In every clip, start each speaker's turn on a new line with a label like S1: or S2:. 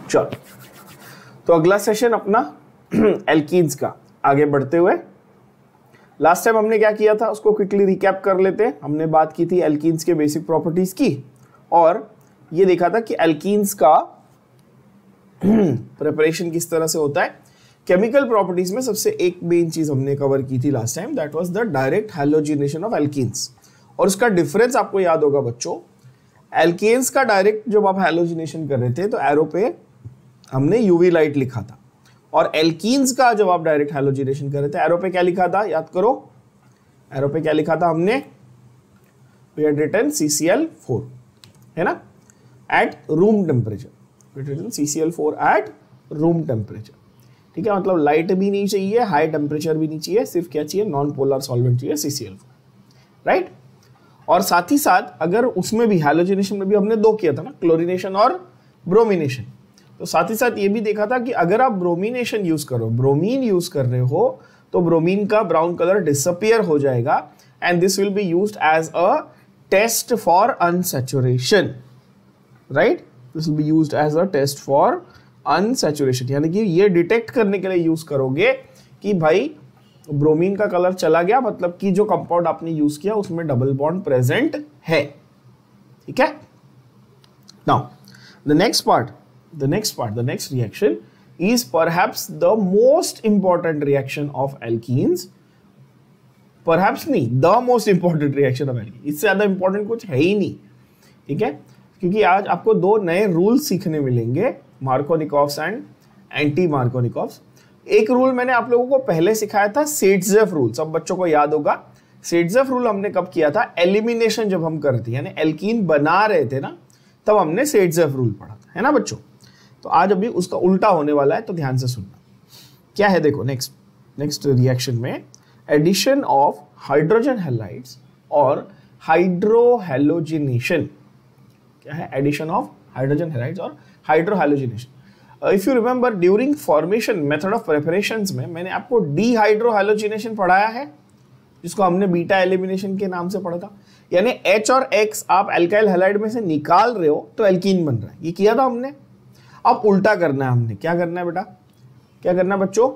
S1: चलो, तो अगला सेशन अपना एल्कीन्स का। आगे बढ़ते हुए लास्ट टाइम हमने क्या किया था उसको क्विकली रिकैप कर लेते हैं। हमने बात की थी एल्कीन्स के बेसिक प्रॉपर्टीज की, और ये देखा था कि एल्कीन्स का प्रिपरेशन किस तरह से होता है। केमिकल प्रॉपर्टीज में सबसे एक मेन चीज हमने कवर की थी last time, that was the direct halogenation of alkenes. और उसका डिफरेंस आपको याद होगा बच्चों, एल्केन्स का डायरेक्ट जब आप हैलोजिनेशन कर रहे थे तो एरो पे हमने यूवी लाइट लिखा था, और एल्कीन्स का जब आप डायरेक्ट हैलोजिनेशन कर रहे थे एरो पे क्या लिखा था, याद करो, एरो पे क्या लिखा था हमने, वी हैड रिटन CCl4, है ना, at room temperature, CCl4 at room temperature. ठीक है, मतलब लाइट भी नहीं चाहिए, हाई टेम्परेचर भी नहीं चाहिए, सिर्फ क्या चाहिए, नॉन पोलर सॉल्वेंट चाहिए, CCl4, राइट। और साथ ही साथ अगर उसमें भी हैलोजिनेशन में भी हमने दो किया था ना, क्लोरीनेशन और ब्रोमिनेशन, तो साथ ही साथ ये भी देखा था कि अगर आप ब्रोमिनेशन यूज करो, ब्रोमीन यूज कर रहे हो, तो ब्रोमीन का ब्राउन कलर डिसअपियर हो जाएगा, and this will be used as a test for unsaturation, right. This will be used as a test for unsaturation, यानी कि ये डिटेक्ट करने के लिए यूज करोगे कि भाई ब्रोमीन का कलर चला गया, मतलब कि जो कंपाउंड आपने यूज किया उसमें डबल बॉन्ड प्रेजेंट है। ठीक है, now the next reaction is perhaps the most important reaction of alkenes, perhaps नहीं, the most important reaction of alkenes, इससे ज्यादा important कुछ है ही नहीं। ठीक है, क्योंकि आज आपको दो नए रूल सीखने मिलेंगे, मार्कोनिकॉव्स एंड एंटी मार्कोनिकॉव्स। एक रूल मैंने आप लोगों को पहले सिखाया था, सेट्जेफ रूल, सब बच्चों को याद होगा। सेट्जेफ रूल हमने कब किया था, एलिमिनेशन जब हम कर रहे थे, यानी एल्कीन बना रहे थे ना, तब हमने सेट्जेफ रूल पढ़ा था, है ना बच्चों। तो आज अभी उसका उल्टा होने वाला है, तो ध्यान से सुनना क्या है। देखो नेक्स्ट रिएक्शन में एडिशन ऑफ हाइड्रोजन हैलाइड्स और हाइड्रोहैलोजिनेशन। क्या है, एडिशन ऑफ हाइड्रोजन हैलाइड्स और hydrohalogenation. If you remember during formation method of preparations में मैंने आपको डीहाइड्रोहैलोजिनेशन पढ़ाया है, जिसको हमने बीटा एलिमिनेशन के नाम से पढ़ा था। यानी H और X आप एल्काइल हैलाइड में से निकाल रहे हो तो एल्कीन बन रहा है, ये किया था हमने। अब उल्टा करना है हमने, क्या करना है बेटा, क्या करना है बच्चों,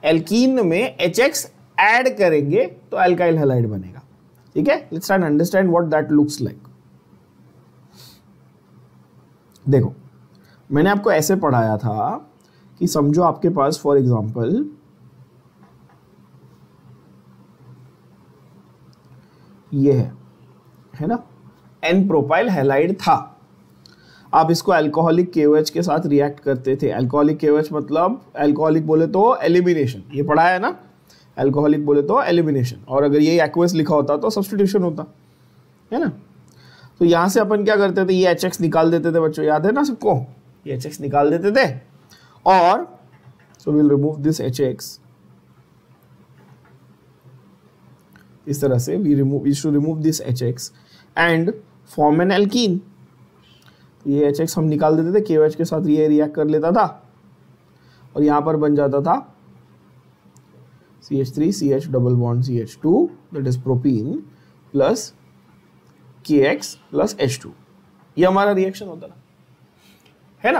S1: एल्कीन में HX ऐड करेंगे तो एल्काइल हैलाइड बनेगा। ठीक है, let's try and understand what that looks like. देखो मैंने आपको ऐसे पढ़ाया था कि समझो आपके पास फॉर एग्जांपल ये है ना, एन प्रोपाइल हैलाइड था। आप इसको अल्कोहलिक KOH के साथ रिएक्ट करते थे। अल्कोहलिक KOH मतलब अल्कोहलिक बोले तो एलिमिनेशन, ये पढ़ा है ना, अल्कोहलिक बोले तो एलिमिनेशन, और अगर ये एक्वस लिखा होता तो सब्स्टिट्यूशन होता, है ना। तो यहाँ से अपन क्या करते थे, ये HX निकाल देते थे बच्चों, याद है ना सबको, ये HX निकाल देते थे, और so will remove this HX इस तरह से, we should remove this HX and form an alkene. ये HX हम निकाल देते थे, KOH के साथ ये रिएक्ट कर लेता था, और यहाँ पर बन जाता था CH3 CH double bond CH2 that is propene plus KX plus H2, ये हमारा रिएक्शन होता था, है ना।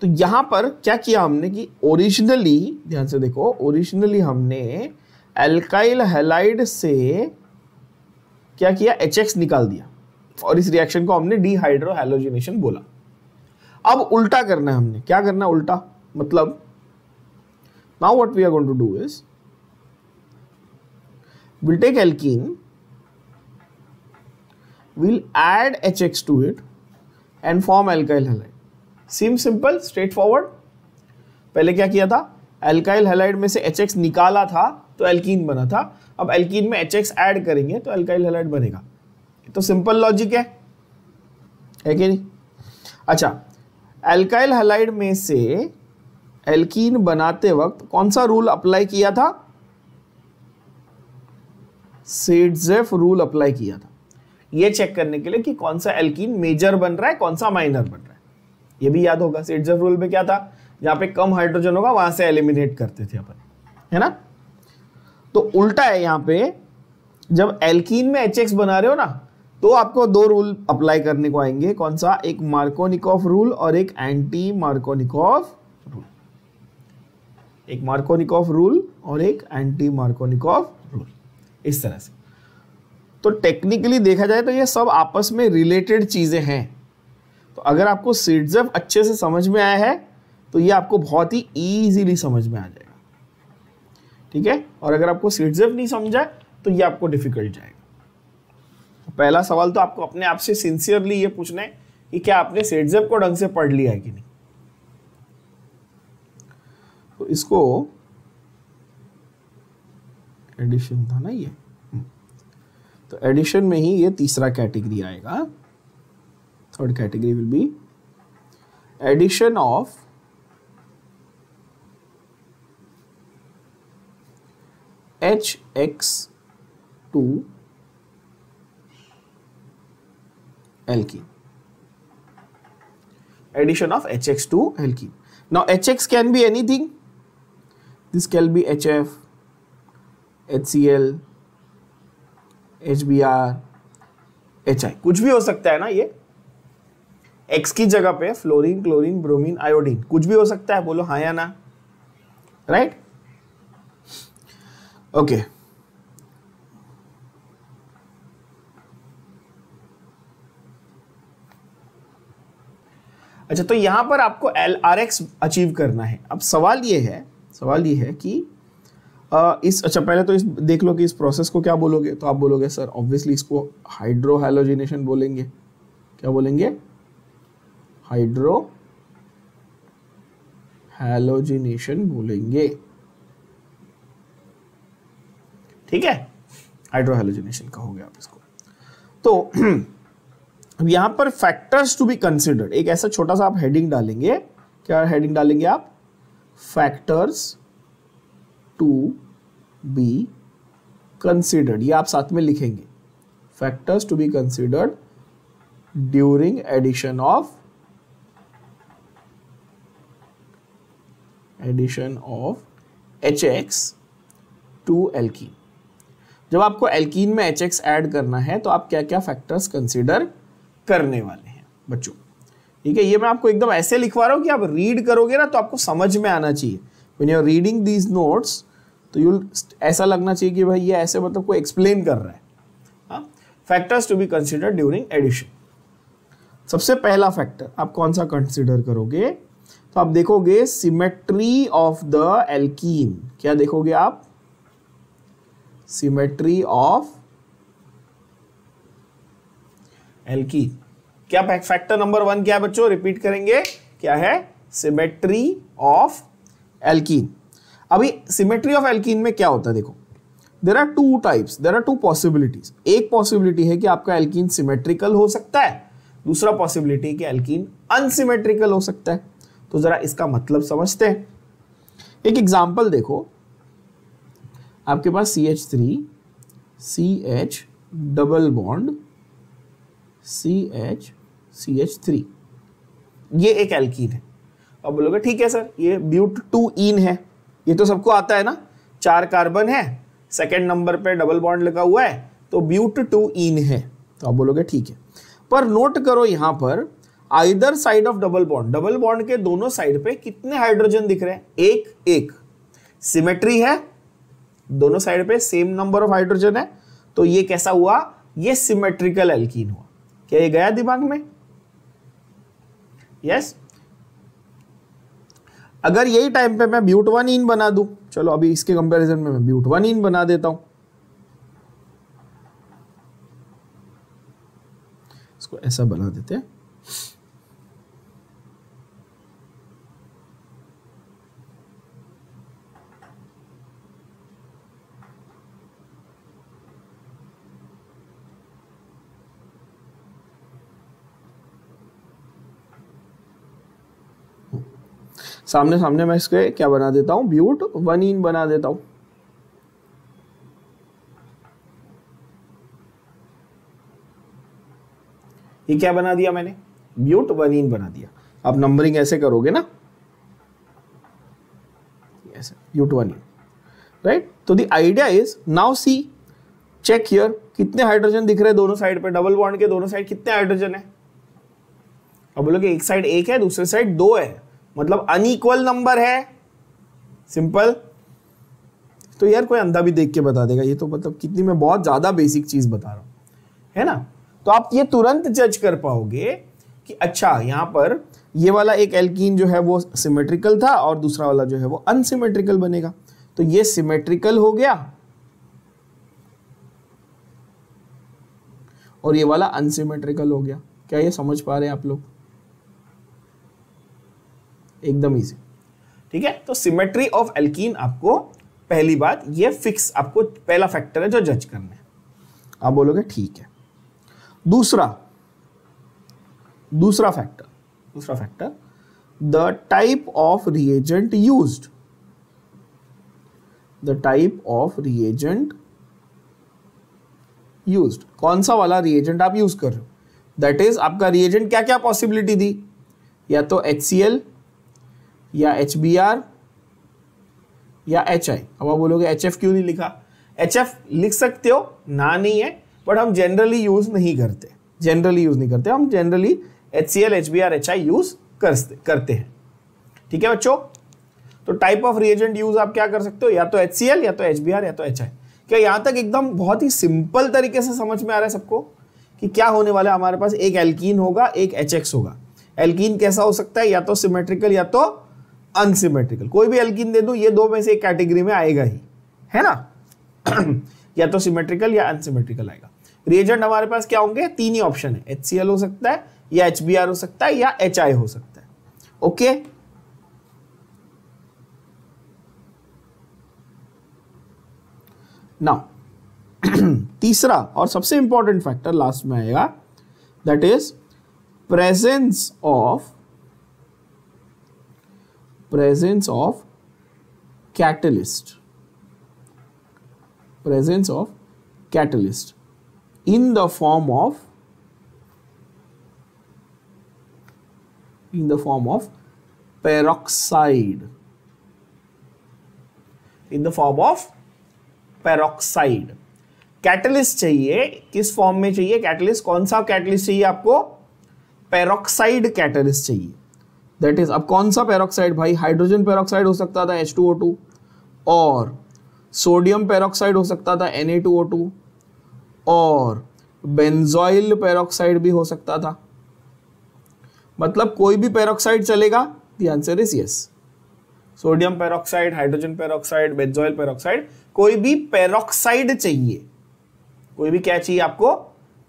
S1: तो यहाँ पर क्या किया हमने कि ओरिजिनली, ध्यान से देखो, ओरिजिनली हमने एल्काइल हैलाइड से क्या किया, HX निकाल दिया, और इस रिएक्शन को हमने डीहाइड्रोहैलोजिनेशन बोला। अब उल्टा करना है हमने, क्या करना है उल्टा, मतलब now what we are going to do is we'll take alkene, we'll add HX to it and form alkyl halide. Seems simple, straightforward. पहले क्या किया था, अल्काइल हैलाइड में से HX निकाला था तो एल्कीन बना था, अब एल्कीन में HX ऐड करेंगे तो अल्काइल हैलाइड बनेगा। तो सिंपल लॉजिक है कि नहीं। अच्छा, अल्काइल हैलाइड में से एल्कीन बनाते वक्त कौन सा रूल अप्लाई किया था, सेट्जेफ रूल अप्लाई किया था, ये चेक करने के लिए कि कौन सा एल्कीन मेजर बन रहा है, कौन सा माइनर बन रहा है। ये भी याद होगा, सेट्जेफ रूल में क्या था, जहां पे कम हाइड्रोजन होगा वहां से एलिमिनेट करते थे अपन, है ना। तो उल्टा है, यहां पे जब एल्कीन में HX बना रहे हो ना, तो आपको दो रूल अप्लाई करने को आएंगे, कौन सा, एक मार्कोनिकॉफ रूल और एक एंटी मार्कोनिकॉफ रूल, एक मार्कोनिकॉफ रूल और एक एंटी मार्कोनिकॉफ रूल, इस तरह से। तो टेक्निकली देखा जाए तो ये सब आपस में रिलेटेड चीजें हैं। तो अगर आपको सिट्जेफ अच्छे से समझ में आया है तो ये आपको बहुत ही इजीली समझ में आ जाएगा, ठीक है। और अगर आपको सिट्जेफ नहीं समझा तो ये आपको डिफिकल्ट जाएगा। पहला सवाल तो आपको अपने आप से सिंसियरली ये पूछना है कि क्या आपने सिट्जेफ को ढंग से पढ़ लिया है कि नहीं। तो इसको एडिशन था ना ये, तो एडिशन में ही ये तीसरा कैटेगरी आएगा। Third category will be addition of HX to alkene. Addition of HX to alkene. Now HX can be anything. This can be HF, HCl, HBr, HI, कुछ भी हो सकता है ना। ये X की जगह पे फ्लोरीन, क्लोरीन, ब्रोमीन, आयोडीन कुछ भी हो सकता है, बोलो हाँ या ना, राइट। ओके अच्छा, तो यहां पर आपको LRX अचीव करना है। अब सवाल ये है कि अच्छा पहले तो इस देख लो कि इस प्रोसेस को क्या बोलोगे। तो आप बोलोगे सर ऑब्वियसली इसको हाइड्रो हैलोजिनेशन बोलेंगे। क्या बोलेंगे? हाइड्रो हैलोजिनेशन बोलेंगे, ठीक है, हाइड्रो हैलोजिनेशन कहोगे आप इसको। तो अब यहां पर फैक्टर्स टू बी कंसिडर्ड, एक ऐसा छोटा सा आप हेडिंग डालेंगे। क्या हेडिंग डालेंगे आप? फैक्टर्स टू बी कंसिडर्ड, ये आप साथ में लिखेंगे, factors to be considered during addition of HX to alkene. जब आपको एल्कीन में HX ऐड करना है तो आप क्या क्या फैक्टर्स कंसीडर करने वाले हैं बच्चों, ठीक है। ये मैं आपको एकदम ऐसे लिखवा रहा हूं कि आप रीड करोगे ना तो आपको समझ में आना चाहिए। When you are reading these notes तो यू ऐसा लगना चाहिए कि भाई ये ऐसे मतलब कोई एक्सप्लेन कर रहा है। Factors to be consider during addition. सबसे पहला फैक्टर आप कौन सा कंसीडर करोगे? तो आप देखोगे सिमेट्री ऑफ द एल्कीन। क्या देखोगे आप? Symmetry of alkene. क्या फैक्टर नंबर 1 क्या है बच्चों? रिपीट करेंगे, क्या है? Symmetry of alkene. अभी सिमेट्री ऑफ एल्कीन में क्या होता है? देखो, there are two types, there are two possibilities. एक पॉसिबिलिटी है कि आपका एल्कीन सिमेट्रिकल हो सकता है, दूसरा पॉसिबिलिटी है कि एल्कीन अनसिमेट्रिकल हो सकता है। तो जरा इसका मतलब समझते हैं। एक एग्जांपल देखो, आपके पास CH3 CH double bond CH CH3, ये एक एल्कीन है। अब बोलोगे ठीक है सर ये ब्यूट-2-ईन है, ये तो सबको आता है ना, 4 कार्बन है, सेकेंड नंबर पे डबल बॉन्ड लगा हुआ है, तो ब्यूट-2-ईन है। तो आप बोलोगे ठीक है, पर नोट करो यहां पर either side of double bond के दोनों साइड पे कितने हाइड्रोजन दिख रहे हैं? एक। सिमेट्री है, दोनों साइड पे सेम नंबर ऑफ हाइड्रोजन है, तो ये कैसा हुआ? ये सिमेट्रिकल एल्कीन हुआ। क्या ये गया दिमाग में? यस। अगर यही टाइम पे मैं ब्यूट-1-ईन बना दूं, चलो अभी इसके कंपैरिजन में मैं ब्यूट-1-ईन बना देता हूं, इसको ऐसा बना देते हैं। सामने सामने मैं इसके क्या बना देता हूं? ब्यूट-1-ईन बना देता हूं। ये क्या बना दिया मैंने? ब्यूट-1-ईन बना दिया। आप नंबरिंग ऐसे करोगे ना, ऐसे ब्यूट-1-ईन, राइट। तो the idea is now see check here, कितने हाइड्रोजन दिख रहे हैं दोनों साइड पे, डबल बॉन्ड के दोनों साइड कितने हाइड्रोजन है? अब बोलोगे एक साइड एक है, दूसरे साइड दो है, मतलब अनइक्वल नंबर है, सिंपल। तो यार कोई अंधा भी देख के बता देगा, ये तो मतलब कितनी मैं बहुत ज्यादा बेसिक चीज बता रहा हूं, है ना। तो आप ये तुरंत जज कर पाओगे कि अच्छा यहां पर ये वाला एक एल्कीन जो है वो सिमेट्रिकल था और दूसरा वाला जो है वो अनसिमेट्रिकल बनेगा। तो ये सिमेट्रिकल हो गया और ये वाला अनसिमेट्रिकल हो गया। क्या ये समझ पा रहे हैं आप लोग? एकदम इजी, ठीक है। तो सिमेट्री ऑफ एल्कीन आपको पहली बात ये फिक्स, आपको पहला फैक्टर है जो जज करना है। आप बोलोगे ठीक है। दूसरा factor the type of reagent used, the type of reagent used, कौन सा वाला रिएजेंट आप यूज कर रहे हो। दैट इज आपका रिएजेंट क्या क्या पॉसिबिलिटी दी, या तो HCl या HBr या HI। अब आप बोलोगे HF क्यों नहीं लिखा? HF लिख सकते हो, ना नहीं है, बट हम जनरली यूज नहीं करते, हम generally HCl HBr HI use करते हैं, ठीक है बच्चों। तो टाइप ऑफ रिएजेंट यूज आप क्या कर सकते हो, या तो HCl या तो HBr या तो HI। क्या यहां तक एकदम बहुत ही सिंपल तरीके से समझ में आ रहा है सबको कि क्या होने वाला है? हमारे पास एक एल्कीन होगा, एक HX होगा। एल्कीन कैसा हो सकता है, या तो सिमेट्रिकल या तो अनसिमेट्रिकल। कोई भी एल्कीन दे दूं, ये दो में से एक कैटेगरी में आएगा ही, है ना। या तो सिमेट्रिकल या अनसिमेट्रिकल आएगा। रिएजेंट हमारे पास क्या होंगे? तीन ही ऑप्शन है, HCl हो सकता है, या HBr हो सकता है, या HI हो सकता है। ओके, नाउ तीसरा और सबसे इंपॉर्टेंट फैक्टर लास्ट में आएगा, that is presence of catalyst, in the form of peroxide, catalyst चाहिए, किस फॉर्म में चाहिए कैटलिस्ट? कौन सा कैटलिस्ट चाहिए आपको? पेरोक्साइड कैटलिस्ट चाहिए। दैट इज, अब कौन सा पेरोक्साइड भाई? हाइड्रोजन पेरोक्साइड हो सकता था H2O2, और सोडियम पेरोक्साइड हो सकता था Na2O2, और बेंजोइल पेरोक्साइड भी हो सकता था। मतलब कोई भी पेरोक्साइड चलेगा? The answer is yes. Sodium peroxide, hydrogen peroxide, benzoyl peroxide, कोई भी पेरोक्साइड चाहिए, कोई भी क्या चाहिए आपको?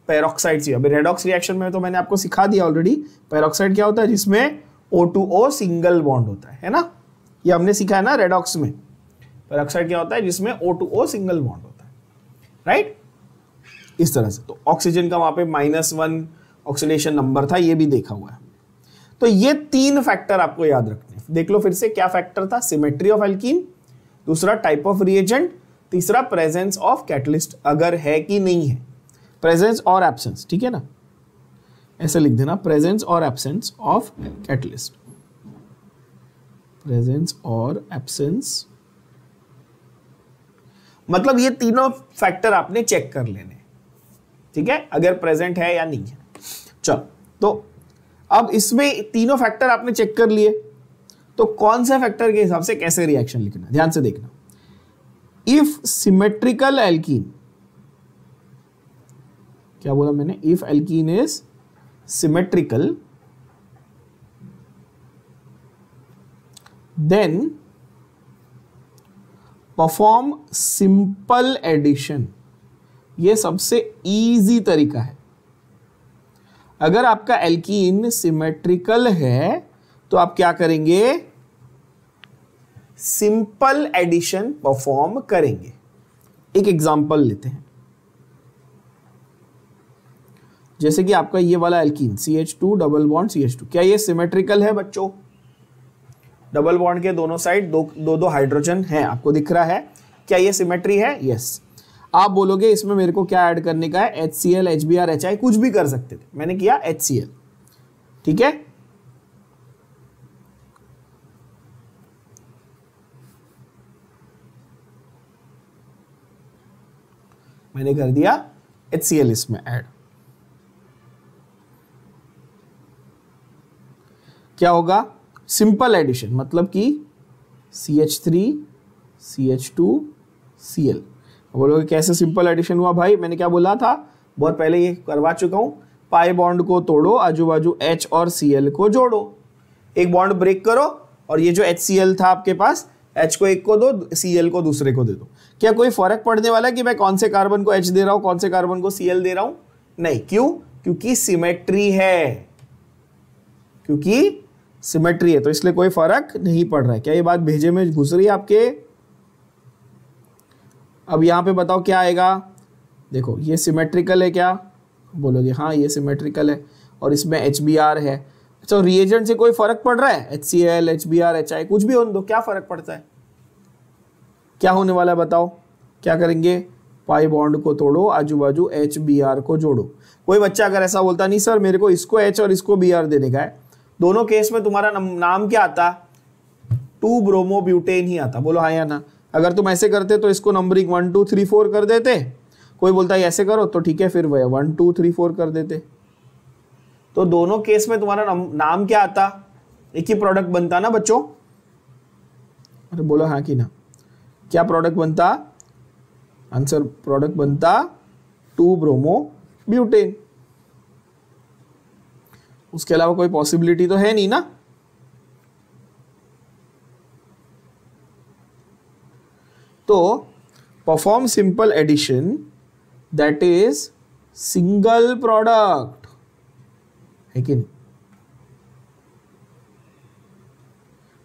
S1: पेरोक्साइड चाहिए। अभी रेडॉक्स रिएक्शन में तो मैंने आपको सिखा दिया ऑलरेडी, पेरोक्साइड क्या होता है? जिसमें O2O सिंगल बॉन्ड होता है ना, ये हमने सीखा है ना रेडॉक्स में। पेरोक्साइड क्या होता है? जिसमें O2O सिंगल बॉन्ड होता है, राइट? इस तरह से। तो ऑक्सीजन का वहां पे -1 ऑक्सीडेशन नंबर था, ये भी देखा हुआ है। तो ये तीन फैक्टर आपको याद रखने हैं। देख लो फिर से, क्या फैक्टर था? सिमेट्री ऑफ एल्कीन, दूसरा टाइप ऑफ रिएजेंट, तीसरा प्रेजेंस ऑफ कैटलिस्ट, अगर है कि नहीं है, प्रेजेंस और एब्सेंस, ठीक है ना, ऐसे लिख देना, प्रेजेंस और एब्सेंस ऑफ कैटलिस्ट, प्रेजेंस और एब्सेंस, मतलब ये तीनों फैक्टर आपने चेक कर लेने, ठीक है, अगर प्रेजेंट है या नहीं है। चलो, तो अब इसमें तीनों फैक्टर आपने चेक कर लिए, तो कौन से फैक्टर के हिसाब से कैसे रिएक्शन लिखना, ध्यान से देखना। इफ सिमेट्रिकल एल्कीन, क्या बोला मैंने? If alkene is symmetrical, then perform simple addition. ये सबसे इजी तरीका है। अगर आपका एल्कीन सिमेट्रिकल है तो आप क्या करेंगे? सिंपल एडिशन परफॉर्म करेंगे। एक एग्जांपल लेते हैं, जैसे कि आपका ये वाला alkene CH2 double bond CH2, क्या ये सिमेट्रिकल है बच्चों? डबल बॉन्ड के दोनों साइड दो हाइड्रोजन है, आपको दिख रहा है, क्या ये सिमेट्री है? यस। आप बोलोगे इसमें मेरे को क्या ऐड करने का है? HCl HBr HI, कुछ भी कर सकते थे, मैंने किया HCl, ठीक है। मैंने कर दिया HCl इसमें ऐड। क्या होगा? सिंपल एडिशन, मतलब कि CH3 CH2 Cl। बोलोगे कैसे सिंपल एडिशन हुआ भाई? मैंने क्या बोला था, बहुत पहले ये करवा चुका हूं। पाई बॉन्ड को तोड़ो, आजू बाजू H और Cl को जोड़ो, एक बॉन्ड ब्रेक करो और ये जो HCl था आपके पास, H को एक को दो, Cl को दूसरे को दे दो। क्या कोई फर्क पड़ने वाला है कि मैं कौन से कार्बन को H दे रहा हूं, कौन से कार्बन को Cl दे रहा हूं? नहीं। क्यों? क्योंकि सिमेट्री है, क्योंकि सिमेट्री है, तो इसलिए कोई फर्क नहीं पड़ रहा है। क्या ये बात भेजे में घुस रही है आपके? अब यहां पे बताओ क्या आएगा। देखो ये सिमेट्रिकल है क्या? बोलोगे हाँ ये सिमेट्रिकल है और इसमें HBr है। अच्छा, रिएजेंट से कोई फर्क पड़ रहा है? HCl, HBr, HI कुछ भी होने दो, क्या फर्क पड़ता है? क्या होने वाला है बताओ? क्या करेंगे? पाई बॉन्ड को तोड़ो, आजू बाजू HBr को जोड़ो। कोई बच्चा अगर ऐसा बोलता नहीं सर मेरे को इसको H और इसको Br देने का है, दोनों केस में तुम्हारा नाम क्या आता? 2 ब्रोमोब्यूटेन ही आता। बोलो हाँ या ना। अगर तुम ऐसे करते तो इसको नंबरिंग 1 2 3 4 कर देते। कोई बोलता है ऐसे करो तो ठीक है, फिर वह 1 2 3 4 कर देते। तो दोनों केस में तुम्हारा नाम क्या आता? एक ही प्रोडक्ट बनता ना बच्चों? अरे बोलो हाँ कि ना। क्या प्रोडक्ट बनता? आंसर प्रोडक्ट बनता 2 ब्रोमोब्यूटेन। उसके अलावा कोई पॉसिबिलिटी तो है नहीं ना। तो perform simple addition that is single product, है कि नहीं?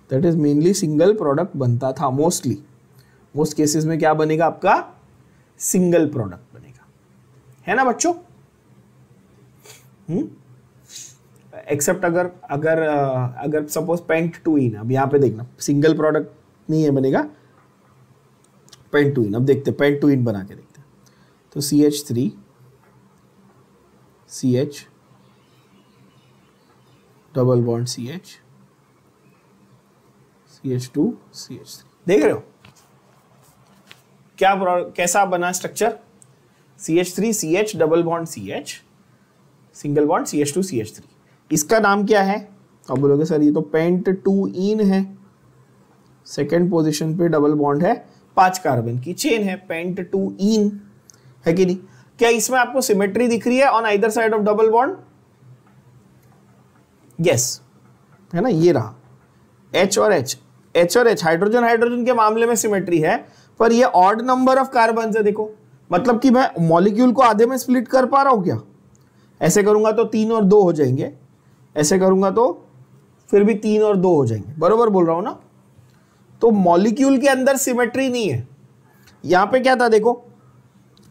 S1: That is mainly single product बनता था मोस्टली। मोस्ट केसेस में क्या बनेगा आपका? सिंगल प्रोडक्ट बनेगा, है ना बच्चों? एक्सेप्ट अगर सपोज पेंट-2-इन, अब यहां पे देखना सिंगल प्रोडक्ट नहीं है बनेगा, पेंट-2-इन। अब देखते पेंट-2-इन बना के देखते हैं। तो CH3 CH double bond CH CH2 CH3, देख रहे हो क्या कैसा बना structure? CH3 CH double bond CH single bond CH2 CH3। इसका नाम क्या है? अब बोलोगे सर ये तो पेंट-2-इन है, सेकेंड पोजीशन पे डबल बॉन्ड है, 5 कार्बन की चेन है, पेंट-2-इन, है कि नहीं? क्या इसमें आपको सिमेट्री दिख रही है on either side of double bond? Yes, है ना, ये रहा H और H, H और H हाइड्रोजन हाइड्रोजन के मामले में सिमेट्री है, पर ये ऑड नंबर ऑफ कार्बन है। देखो मतलब कि मैं मॉलिक्यूल को आधे में स्प्लिट कर पा रहा हूं क्या? ऐसे करूंगा तो 3 और 2 हो जाएंगे, ऐसे करूंगा तो फिर भी 3 और 2 हो जाएंगे। बरोबर बोल रहा हूं ना? तो मॉलिक्यूल के अंदर सिमेट्री नहीं है। यहां पे क्या था देखो,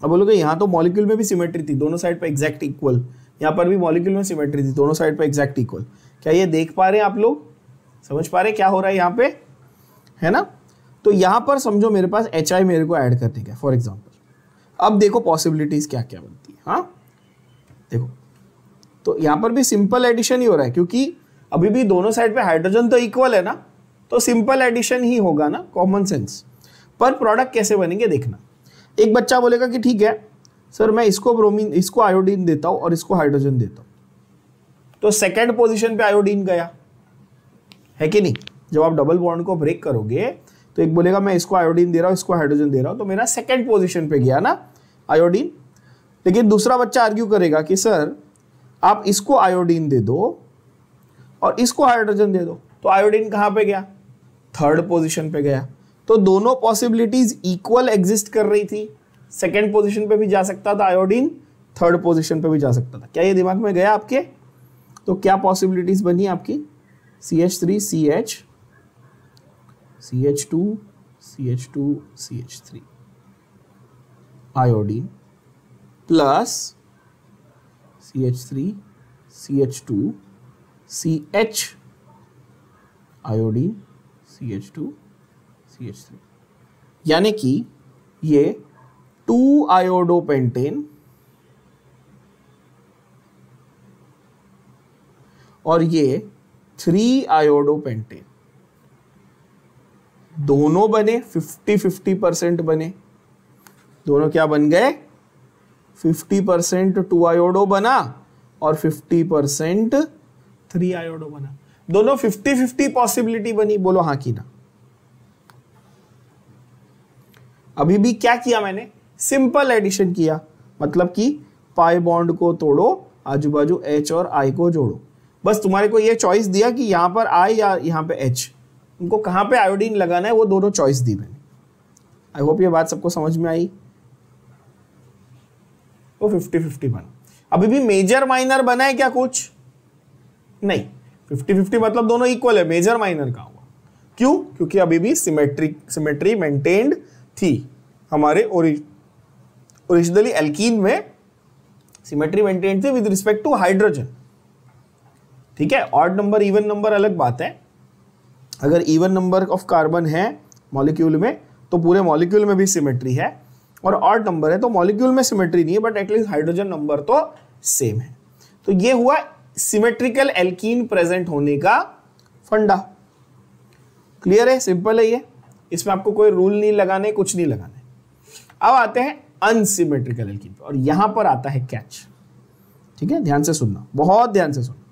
S1: अब बोलोगे यहां तो मॉलिक्यूल में भी सिमेट्री थी, दोनों साइड पे एग्जैक्ट इक्वल। यहां पर भी मॉलिक्यूल में सिमेट्री थी, दोनों साइड पे एग्जैक्ट इक्वल। क्या ये देख पा रहे हैं आप लोग? समझ पा रहे हैं क्या हो रहा है यहाँ पे, है ना? तो यहां पर समझो मेरे पास HI मेरे को ऐड करने का फॉर एग्जाम्पल। अब देखो पॉसिबिलिटीज क्या क्या बनती है। हाँ देखो, तो यहां पर भी सिंपल एडिशन ही हो रहा है, क्योंकि अभी भी दोनों साइड पे हाइड्रोजन तो इक्वल है ना, तो सिंपल एडिशन ही होगा ना, कॉमन सेंस। पर प्रोडक्ट कैसे बनेंगे देखना। एक बच्चा बोलेगा कि ठीक है सर मैं इसको ब्रोमीन, इसको आयोडीन देता हूं और इसको हाइड्रोजन देता हूं, तो सेकेंड पोजीशन पे आयोडीन गया, है कि नहीं? जब आप डबल बॉन्ड को ब्रेक करोगे तो एक बोलेगा मैं इसको आयोडीन दे रहा हूं, इसको हाइड्रोजन दे रहा हूं, तो मेरा सेकेंड पोजीशन पे गया ना आयोडीन। लेकिन दूसरा बच्चा आर्ग्यू करेगा कि सर आप इसको आयोडीन दे दो और इसको हाइड्रोजन दे दो, तो आयोडीन कहां पे गया? थर्ड पोजीशन पे गया। तो दोनों पॉसिबिलिटीज इक्वल एग्जिस्ट कर रही थी। सेकेंड पोजीशन पे भी जा सकता था आयोडीन, थर्ड पोजीशन पे भी जा सकता था। क्या ये दिमाग में गया आपके? तो क्या पॉसिबिलिटीज बनी आपकी? CH3 CH CH2 CH2 CH3 iodine plus CH3 CH2 CH iodine CH2 CH3, यानी कि ये 2 आयोडोपेंटेन और ये 3 आयोडोपेंटेन, दोनों बने 50-50% बने। दोनों क्या बन गए? 50% 2 आयोडो बना और 50% 3 आयोडो बना। दोनों 50-50 पॉसिबिलिटी बनी, बोलो हाँ कि ना। अभी भी क्या किया मैंने, सिंपल एडिशन किया, मतलब कि पाई बॉन्ड को तोड़ो, आजू बाजू H और I को जोड़ो। बस तुम्हारे को ये चॉइस दिया कि यहां पर I या यहां पे H, उनको कहां पे आयोडीन लगाना है, वो दोनों चॉइस दी मैंने। आई होप ये बात सबको समझ में आई। वो 50-50 बना। अभी भी मेजर माइनर बना है क्या कुछ? नहीं, 50-50 मतलब दोनों इक्वल है, मेजर माइनर का हुआ। क्यों? क्योंकि अभी भी सिमेट्री मेंटेन्ड थी। हमारे ओरिजिनली एल्कीन में सिमेट्री मेंटेन्ड थी विद रिस्पेक्ट टू हाइड्रोजन। ठीक है, ऑड नंबर इवन नंबर अलग बात है। अगर इवन नंबर ऑफ कार्बन है मॉलिक्यूल में तो पूरे मॉलिक्यूल में भी सिमेट्री है, और ऑड नंबर है तो मॉलिक्यूल में सिमेट्री नहीं है, बट एटलीस्ट हाइड्रोजन नंबर तो सेम है। तो ये हुआ सिमेट्रिकल एल्कीन प्रेजेंट होने का फंडा। क्लियर है, सिंपल है ये, इसमें आपको कोई रूल नहीं लगाने, कुछ नहीं लगाने। अब आते हैं अनसिमेट्रिकल एल्कीन और यहां पर आता है कैच। ठीक है, ध्यान से सुनना, बहुत ध्यान से सुनना।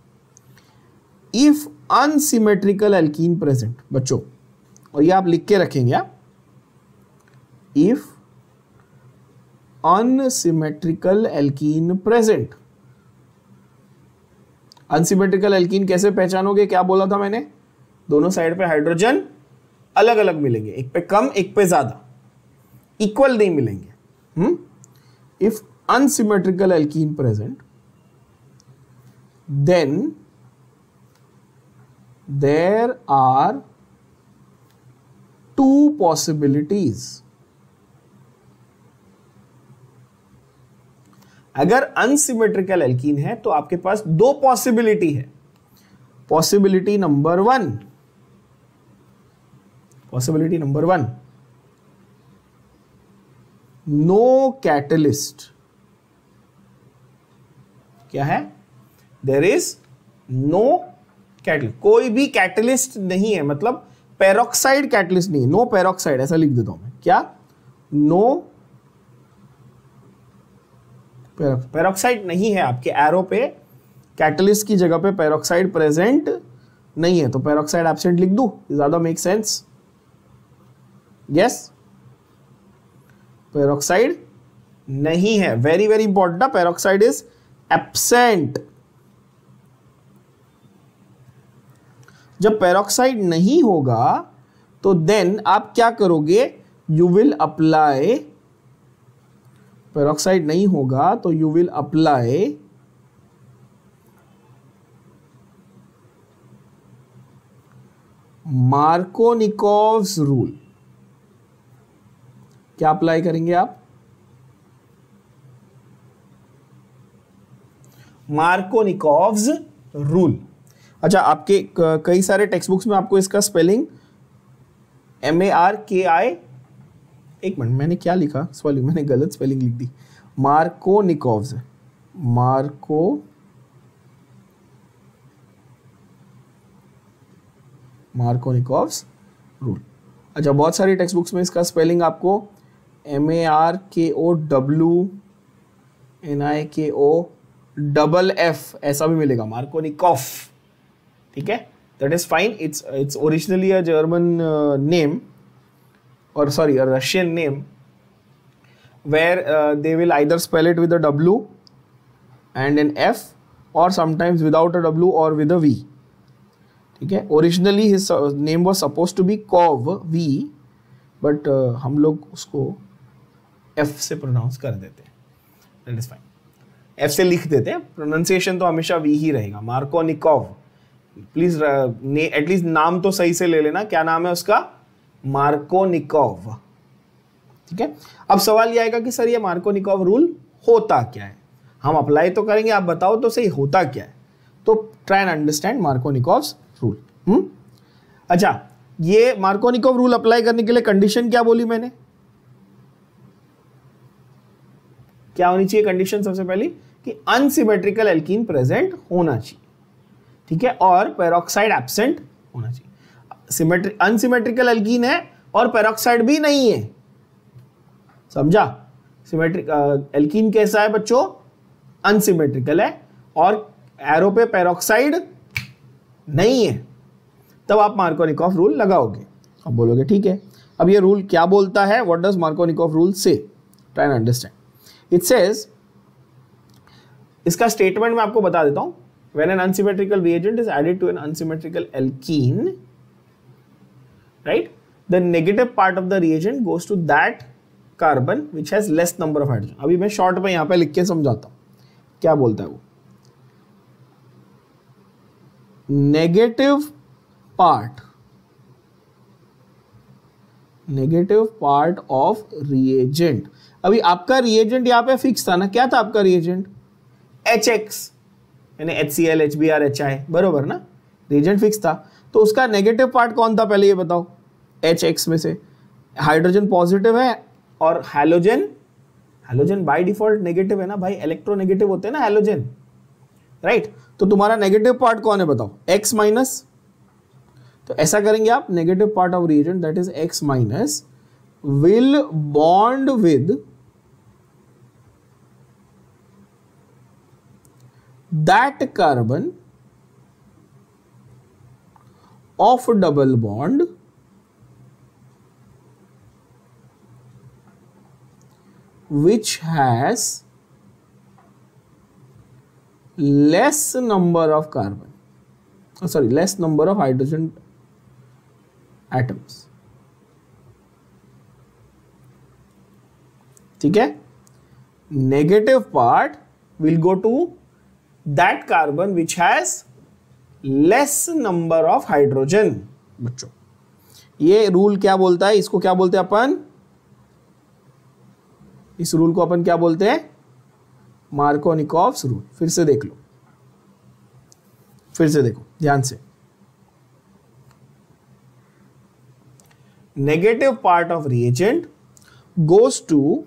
S1: इफ अनसिमेट्रिकल एल्कीन प्रेजेंट, बच्चों, और ये आप लिख के रखेंगे आप, if unsymmetrical alkene present. Unsymmetrical alkene कैसे पहचानोगे? क्या बोला था मैंने? दोनों साइड पे हाइड्रोजन अलग अलग मिलेंगे, एक पे कम एक पे ज्यादा, इक्वल नहीं मिलेंगे। If unsymmetrical alkene present, then there are two possibilities. अगर अनसिमेट्रिकल एल्कीन है तो आपके पास दो पॉसिबिलिटी है। Possibility number one, no catalyst. क्या है? देयर इज नो कैटलिस्ट, कोई भी कैटलिस्ट नहीं है, मतलब पेरोक्साइड कैटलिस्ट नहीं है, नो पेरोक्साइड, ऐसा लिख देता हूं मैं। क्या? नो पेरोक्साइड नहीं है। आपके एरो पे कैटलिस्ट की जगह पे पेरोक्साइड प्रेजेंट नहीं है, तो पेरोक्साइड एब्सेंट लिख दूं, ज्यादा मेक सेंस। यस, पेरोक्साइड नहीं है, वेरी वेरी इंपॉर्टेंट ना, पेरोक्साइड इज एब्सेंट। जब पेरोक्साइड नहीं होगा तो देन आप क्या करोगे? यू विल अप्लाई, पेरोक्साइड नहीं होगा तो you will apply Markovnikov's rule. क्या अप्लाई करेंगे आप? Markovnikov's rule. अच्छा, आपके कई सारे टेक्स्ट बुक्स में आपको इसका स्पेलिंग MARKI, एक मिनट, मैंने क्या लिखा? सॉरी, मैंने गलत स्पेलिंग लिख दी। Markovnikov's, Markovnikov's rule. अच्छा, बहुत सारी टेक्स्ट बुक्स में इसका स्पेलिंग आपको MARKOWNIKOFF ऐसा भी मिलेगा, मार्कोनिकोव। ठीक है, that is fine. It's originally a German name, or sorry, a Russian name, where they will either spell it with a W and an F, or sometimes without a W or with a V. ठीक है, originally his name was supposed to be Kov V, but हम लोग उसको F से pronounce कर देते हैं, that is fine, F से लिख देते हैं, प्रोनाउंसिएशन तो हमेशा V ही रहेगा। मार्कोनिकोव, प्लीज एटलीस्ट नाम तो सही से ले लेना, क्या नाम है उसका? मार्कोनिकोव। ठीक है, अब सवाल यह आएगा कि सर ये मार्कोनिकोव रूल होता क्या है? हम अप्लाई तो करेंगे, आप बताओ तो सही होता क्या है। तो try and understand Markovnikov's rule. अच्छा, ये मार्कोनिकोव रूल अप्लाई करने के लिए कंडीशन क्या बोली मैंने? क्या होनी चाहिए कंडीशन? सबसे पहली कि अनसिमेट्रिकल एल्कीन प्रेजेंट होना चाहिए। ठीक है, और पेरोक्साइड एब्सेंट होना चाहिए। अनसिमेट्रिकल एल्कीन है और पेरोक्साइड भी नहीं है, समझा? सिमेट्रिक एल्कीन कैसा है बच्चों? अनसिमेट्रिकल है, और एरो पे पेरोक्साइड नहीं है, तब आप मार्कोनिकॉफ रूल लगाओगे। अब बोलोगे ठीक है, अब ये रूल क्या बोलता है? व्हाट डज मार्कोनिकॉफ रूल से? Try and understand. It says, इसका स्टेटमेंट मैं आपको बता देता हूं। When an unsymmetrical reagent is added to an unsymmetrical alkene, right, the negative part of the reagent goes to that carbon which has less number of hydrogen. अभी मैं short में यहां पे लिख के समझाता हूं क्या बोलता है वो। Negative part of reagent. अभी आपका रिएजेंट यहां पे फिक्स था ना, क्या था आपका रिएजेंट? HX, यानी HCl, HBr, HI, बरोबर ना? रिएजेंट फिक्स था, तो उसका नेगेटिव पार्ट कौन था पहले ये बताओ? HX में से हाइड्रोजन पॉजिटिव है, और हैलोजन बाय डिफॉल्ट नेगेटिव है ना भाई, इलेक्ट्रोनेगेटिव होते हैं ना हैलोजन, राइट? तो तुम्हारा नेगेटिव पार्ट कौन है बताओ? X minus. तो ऐसा करेंगे आप, negative part of reagent that is X minus will bond with that carbon of double bond which has less number of carbon, less number of hydrogen atoms। ठीक है, negative part will go to that carbon which has less number of hydrogen. बच्चों ये rule क्या बोलता है? इसको क्या बोलते हैं अपन? इस रूल को अपन क्या बोलते हैं? Markovnikov's rule. फिर से देख लो, फिर से देखो ध्यान से। Negative part of reagent goes to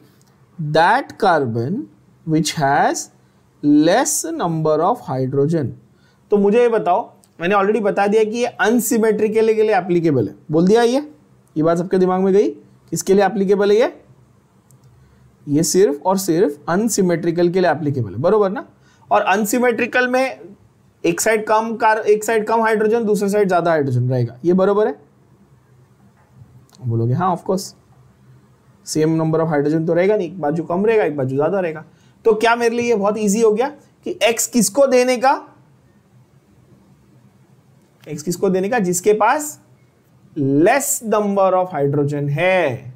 S1: that carbon which has less number of hydrogen. तो मुझे ये बताओ, मैंने ऑलरेडी बता दिया कि ये अनसिमेट्रिकल के लिए एप्लीकेबल है, बोल दिया ये बात सबके दिमाग में गई? किसके लिए एप्लीकेबल है ये सिर्फ और सिर्फ अनसिमेट्रिकल के लिए एप्लीकेबल है, बरोबर ना? और अनसिमेट्रिकल में एक साइड कम हाइड्रोजन, दूसरे साइड ज्यादा हाइड्रोजन रहेगा, ये बरोबर है? बोलोगे हाँ of course, same number of hydrogen तो रहेगा नहीं, एक बाजू कम रहेगा, एक बाजू ज्यादा रहेगा। तो क्या मेरे लिए ये बहुत इजी हो गया कि x किसको देने का? जिसके पास लेस नंबर ऑफ हाइड्रोजन है।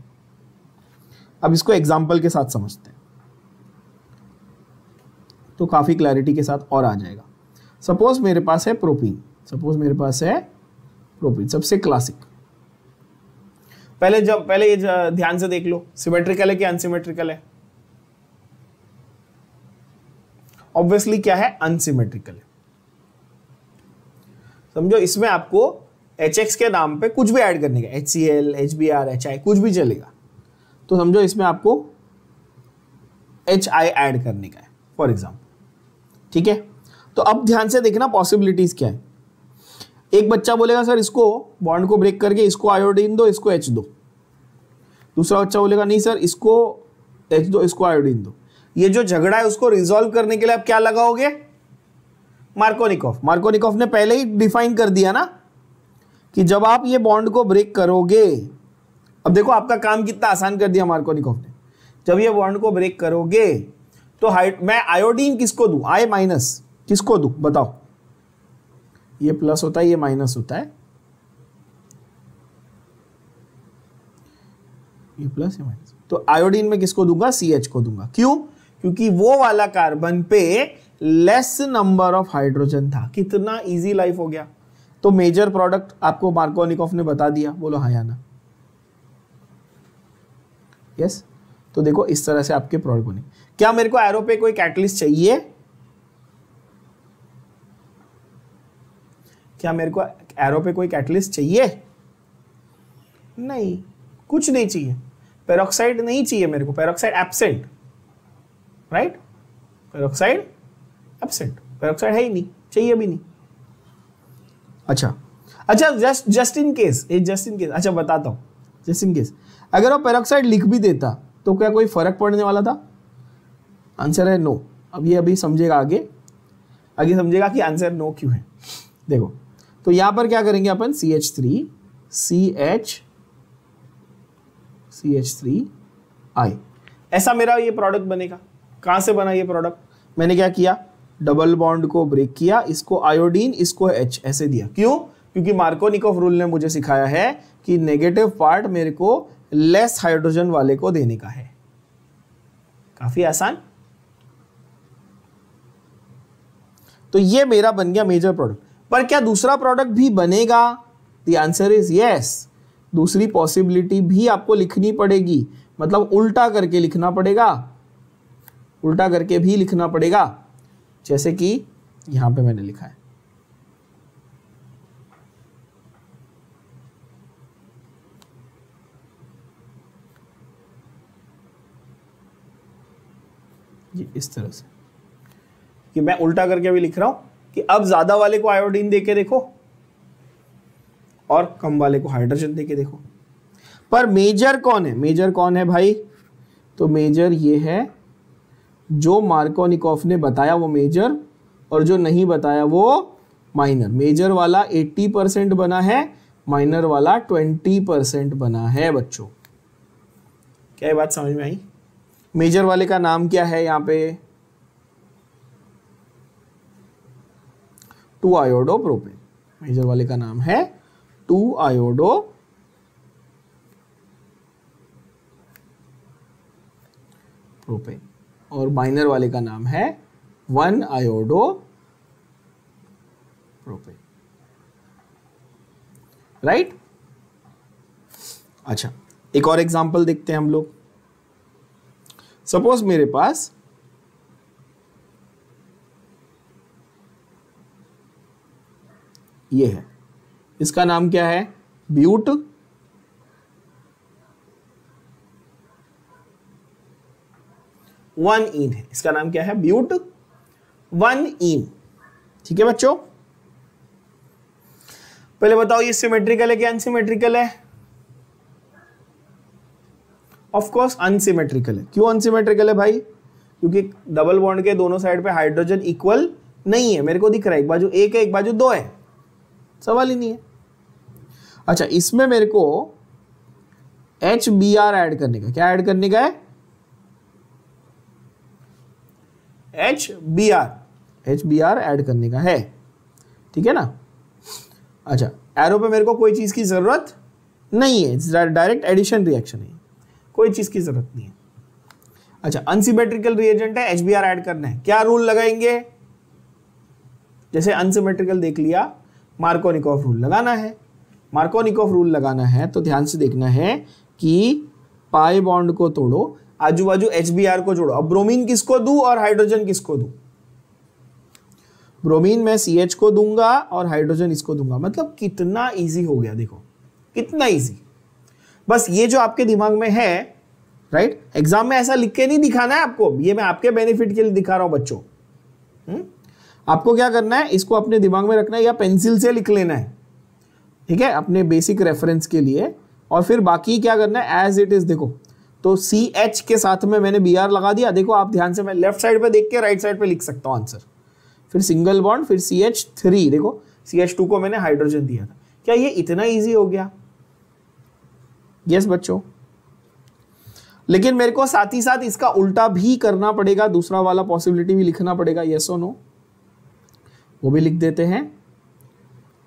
S1: अब इसको एग्जाम्पल के साथ समझते हैं तो काफी क्लैरिटी के साथ और आ जाएगा। सपोज मेरे पास है प्रोपीन, सबसे क्लासिक। पहले ये ध्यान से देख लो, सिमेट्रिकल है कि अनसिमेट्रिकल है? ऑब्वियसली क्या है? अनसिमेट्रिकल है। समझो इसमें आपको HX के नाम पे कुछ भी ऐड करने का, HCl, HBr, HI कुछ भी चलेगा। तो समझो इसमें आपको HI ऐड करने का है फॉर एग्जाम्पल, ठीक है? तो अब ध्यान से देखना पॉसिबिलिटीज क्या है। एक बच्चा बोलेगा सर इसको बॉन्ड को ब्रेक करके इसको आयोडीन दो, इसको H दो। दूसरा बच्चा बोलेगा नहीं सर इसको H दो, इसको आयोडीन दो। ये जो झगड़ा है उसको रिजॉल्व करने के लिए आप क्या लगाओगे? मार्कोनिकॉफ ने पहले ही डिफाइन कर दिया ना कि जब आप ये बॉन्ड को ब्रेक करोगे, अब देखो आपका काम कितना आसान कर दिया मार्कोनिकॉफ ने। जब ये बॉन्ड को ब्रेक करोगे तो मैं आयोडीन किसको दूं? I माइनस किसको दूं बताओ? ये प्लस होता है, ये माइनस होता है, ये प्लस ये माइनस। तो आयोडीन में किसको दूंगा? CH को दूंगा। क्यों? क्योंकि वो वाला कार्बन पे लेस नंबर ऑफ हाइड्रोजन था। कितना इजी लाइफ हो गया। तो मेजर प्रोडक्ट आपको मार्कोनिकॉफ ने बता दिया, बोलो हाँ या ना? यस। तो देखो इस तरह से आपके प्रोडक्ट बने। क्या मेरे को एरो पे कोई कैटलिस्ट चाहिए? क्या मेरे को एरो पे कोई कैटलिस्ट चाहिए? नहीं, कुछ नहीं चाहिए। पेरोक्साइड नहीं चाहिए मेरे को, peroxide absent, right? Peroxide absent, peroxide है ही नहीं, चाहिए भी नहीं। अच्छा जस्ट इन केस, अच्छा बताता हूं, जस्ट इन केस अगर वो पेरोक्साइड लिख भी देता तो क्या कोई फर्क पड़ने वाला था? आंसर है नो। अब ये अभी समझेगा, आगे समझेगा कि आंसर नो क्यों है। देखो, तो यहां पर क्या करेंगे अपन, CH3 CH3I, ऐसा मेरा ये प्रोडक्ट बनेगा। कहां से बना ये प्रोडक्ट? मैंने क्या किया, डबल बॉन्ड को ब्रेक किया, इसको आयोडीन, इसको H ऐसे दिया। क्यों? क्योंकि मार्कोनिकोव रूल ने मुझे सिखाया है कि नेगेटिव पार्ट मेरे को लेस हाइड्रोजन वाले को देने का है। काफी आसान। तो ये मेरा बन गया मेजर प्रोडक्ट। पर क्या दूसरा प्रोडक्ट भी बनेगा? The answer is yes. दूसरी पॉसिबिलिटी भी आपको लिखनी पड़ेगी, मतलब उल्टा करके लिखना पड़ेगा, उल्टा करके भी लिखना पड़ेगा, जैसे कि यहां पे मैंने लिखा है। ये इस तरह से कि मैं उल्टा करके भी लिख रहा हूं कि अब ज्यादा वाले को आयोडीन देके देखो और कम वाले को हाइड्रोजन देके देखो। पर मेजर कौन है? मेजर कौन है भाई? तो मेजर ये है जो मार्कोनिकोव ने बताया वो मेजर, और जो नहीं बताया वो माइनर। मेजर वाला 80% बना है, माइनर वाला 20% बना है बच्चों। क्या ये बात समझ में आई? मेजर वाले का नाम क्या है यहां पे? 2-आयोडोप्रोपेन। मेजर वाले का नाम है 2-आयोडोप्रोपेन, और माइनर वाले का नाम है 1-आयोडोप्रोपेन। राइट? अच्छा, एक और एग्जांपल देखते हैं हम लोग। सपोज मेरे पास ये है, इसका नाम क्या है? ब्यूट 1-ईन है। इसका नाम क्या है? ब्यूट 1-ईन। ठीक है बच्चों, पहले बताओ ये सिमेट्रिकल है कि अनसिमेट्रिकल है? ऑफ कोर्स अनसिमेट्रिकल है। क्यों अनसिमेट्रिकल है भाई? क्योंकि डबल बॉन्ड के दोनों साइड पे हाइड्रोजन इक्वल नहीं है। मेरे को दिख रहा है एक बाजू 1 है, एक बाजू 2 है, सवाल ही नहीं है। अच्छा, इसमें मेरे को HBr ऐड करने का, क्या ऐड करने का है? HBr ऐड करने का है। ठीक है ना? अच्छा, एरो पे मेरे को कोई चीज की जरूरत नहीं है, डायरेक्ट एडिशन रिएक्शन है, कोई चीज की जरूरत नहीं है। अच्छा, अनसिमेट्रिकल रिएजेंट है, HBr ऐड करना है, क्या रूल लगाएंगे? जैसे अनसिमेट्रिकल देख लिया, मार्कोनिकोव रूल लगाना है। मार्कोनिकोव रूल लगाना है तो ध्यान से देखना है कि पाई बॉन्ड को तोड़ो, आजू बाजू HBr को जोड़ो। अब ब्रोमीन किसको दूं और हाइड्रोजन किसको दूं? ब्रोमीन में CH को दूंगा और हाइड्रोजन इसको दूंगा। मतलब कितना इजी हो गया, देखो कितना इजी। बस ये जो आपके दिमाग में है, राइट, एग्जाम में ऐसा लिख के नहीं दिखाना है आपको, ये मैं आपके बेनिफिट के लिए दिखा रहा हूं बच्चों। आपको क्या करना है, इसको अपने दिमाग में रखना है या पेंसिल से लिख लेना है, ठीक है, अपने बेसिक रेफरेंस के लिए। और फिर बाकी क्या करना है, एज इट इज। देखो, तो CH के साथ में मैंने Br लगा दिया। देखो आप ध्यान से, मैं लेफ्ट साइड पे देख के राइट साइड पे लिख सकता हूं आंसर। फिर सिंगल बॉन्ड, फिर CH3, देखो CH2 को मैंने हाइड्रोजन दिया था। क्या ये इतना इजी हो गया? यस बच्चों, लेकिन मेरे को साथ ही साथ इसका उल्टा भी करना पड़ेगा, दूसरा वाला पॉसिबिलिटी भी लिखना पड़ेगा। यस और नो, वो भी लिख देते हैं।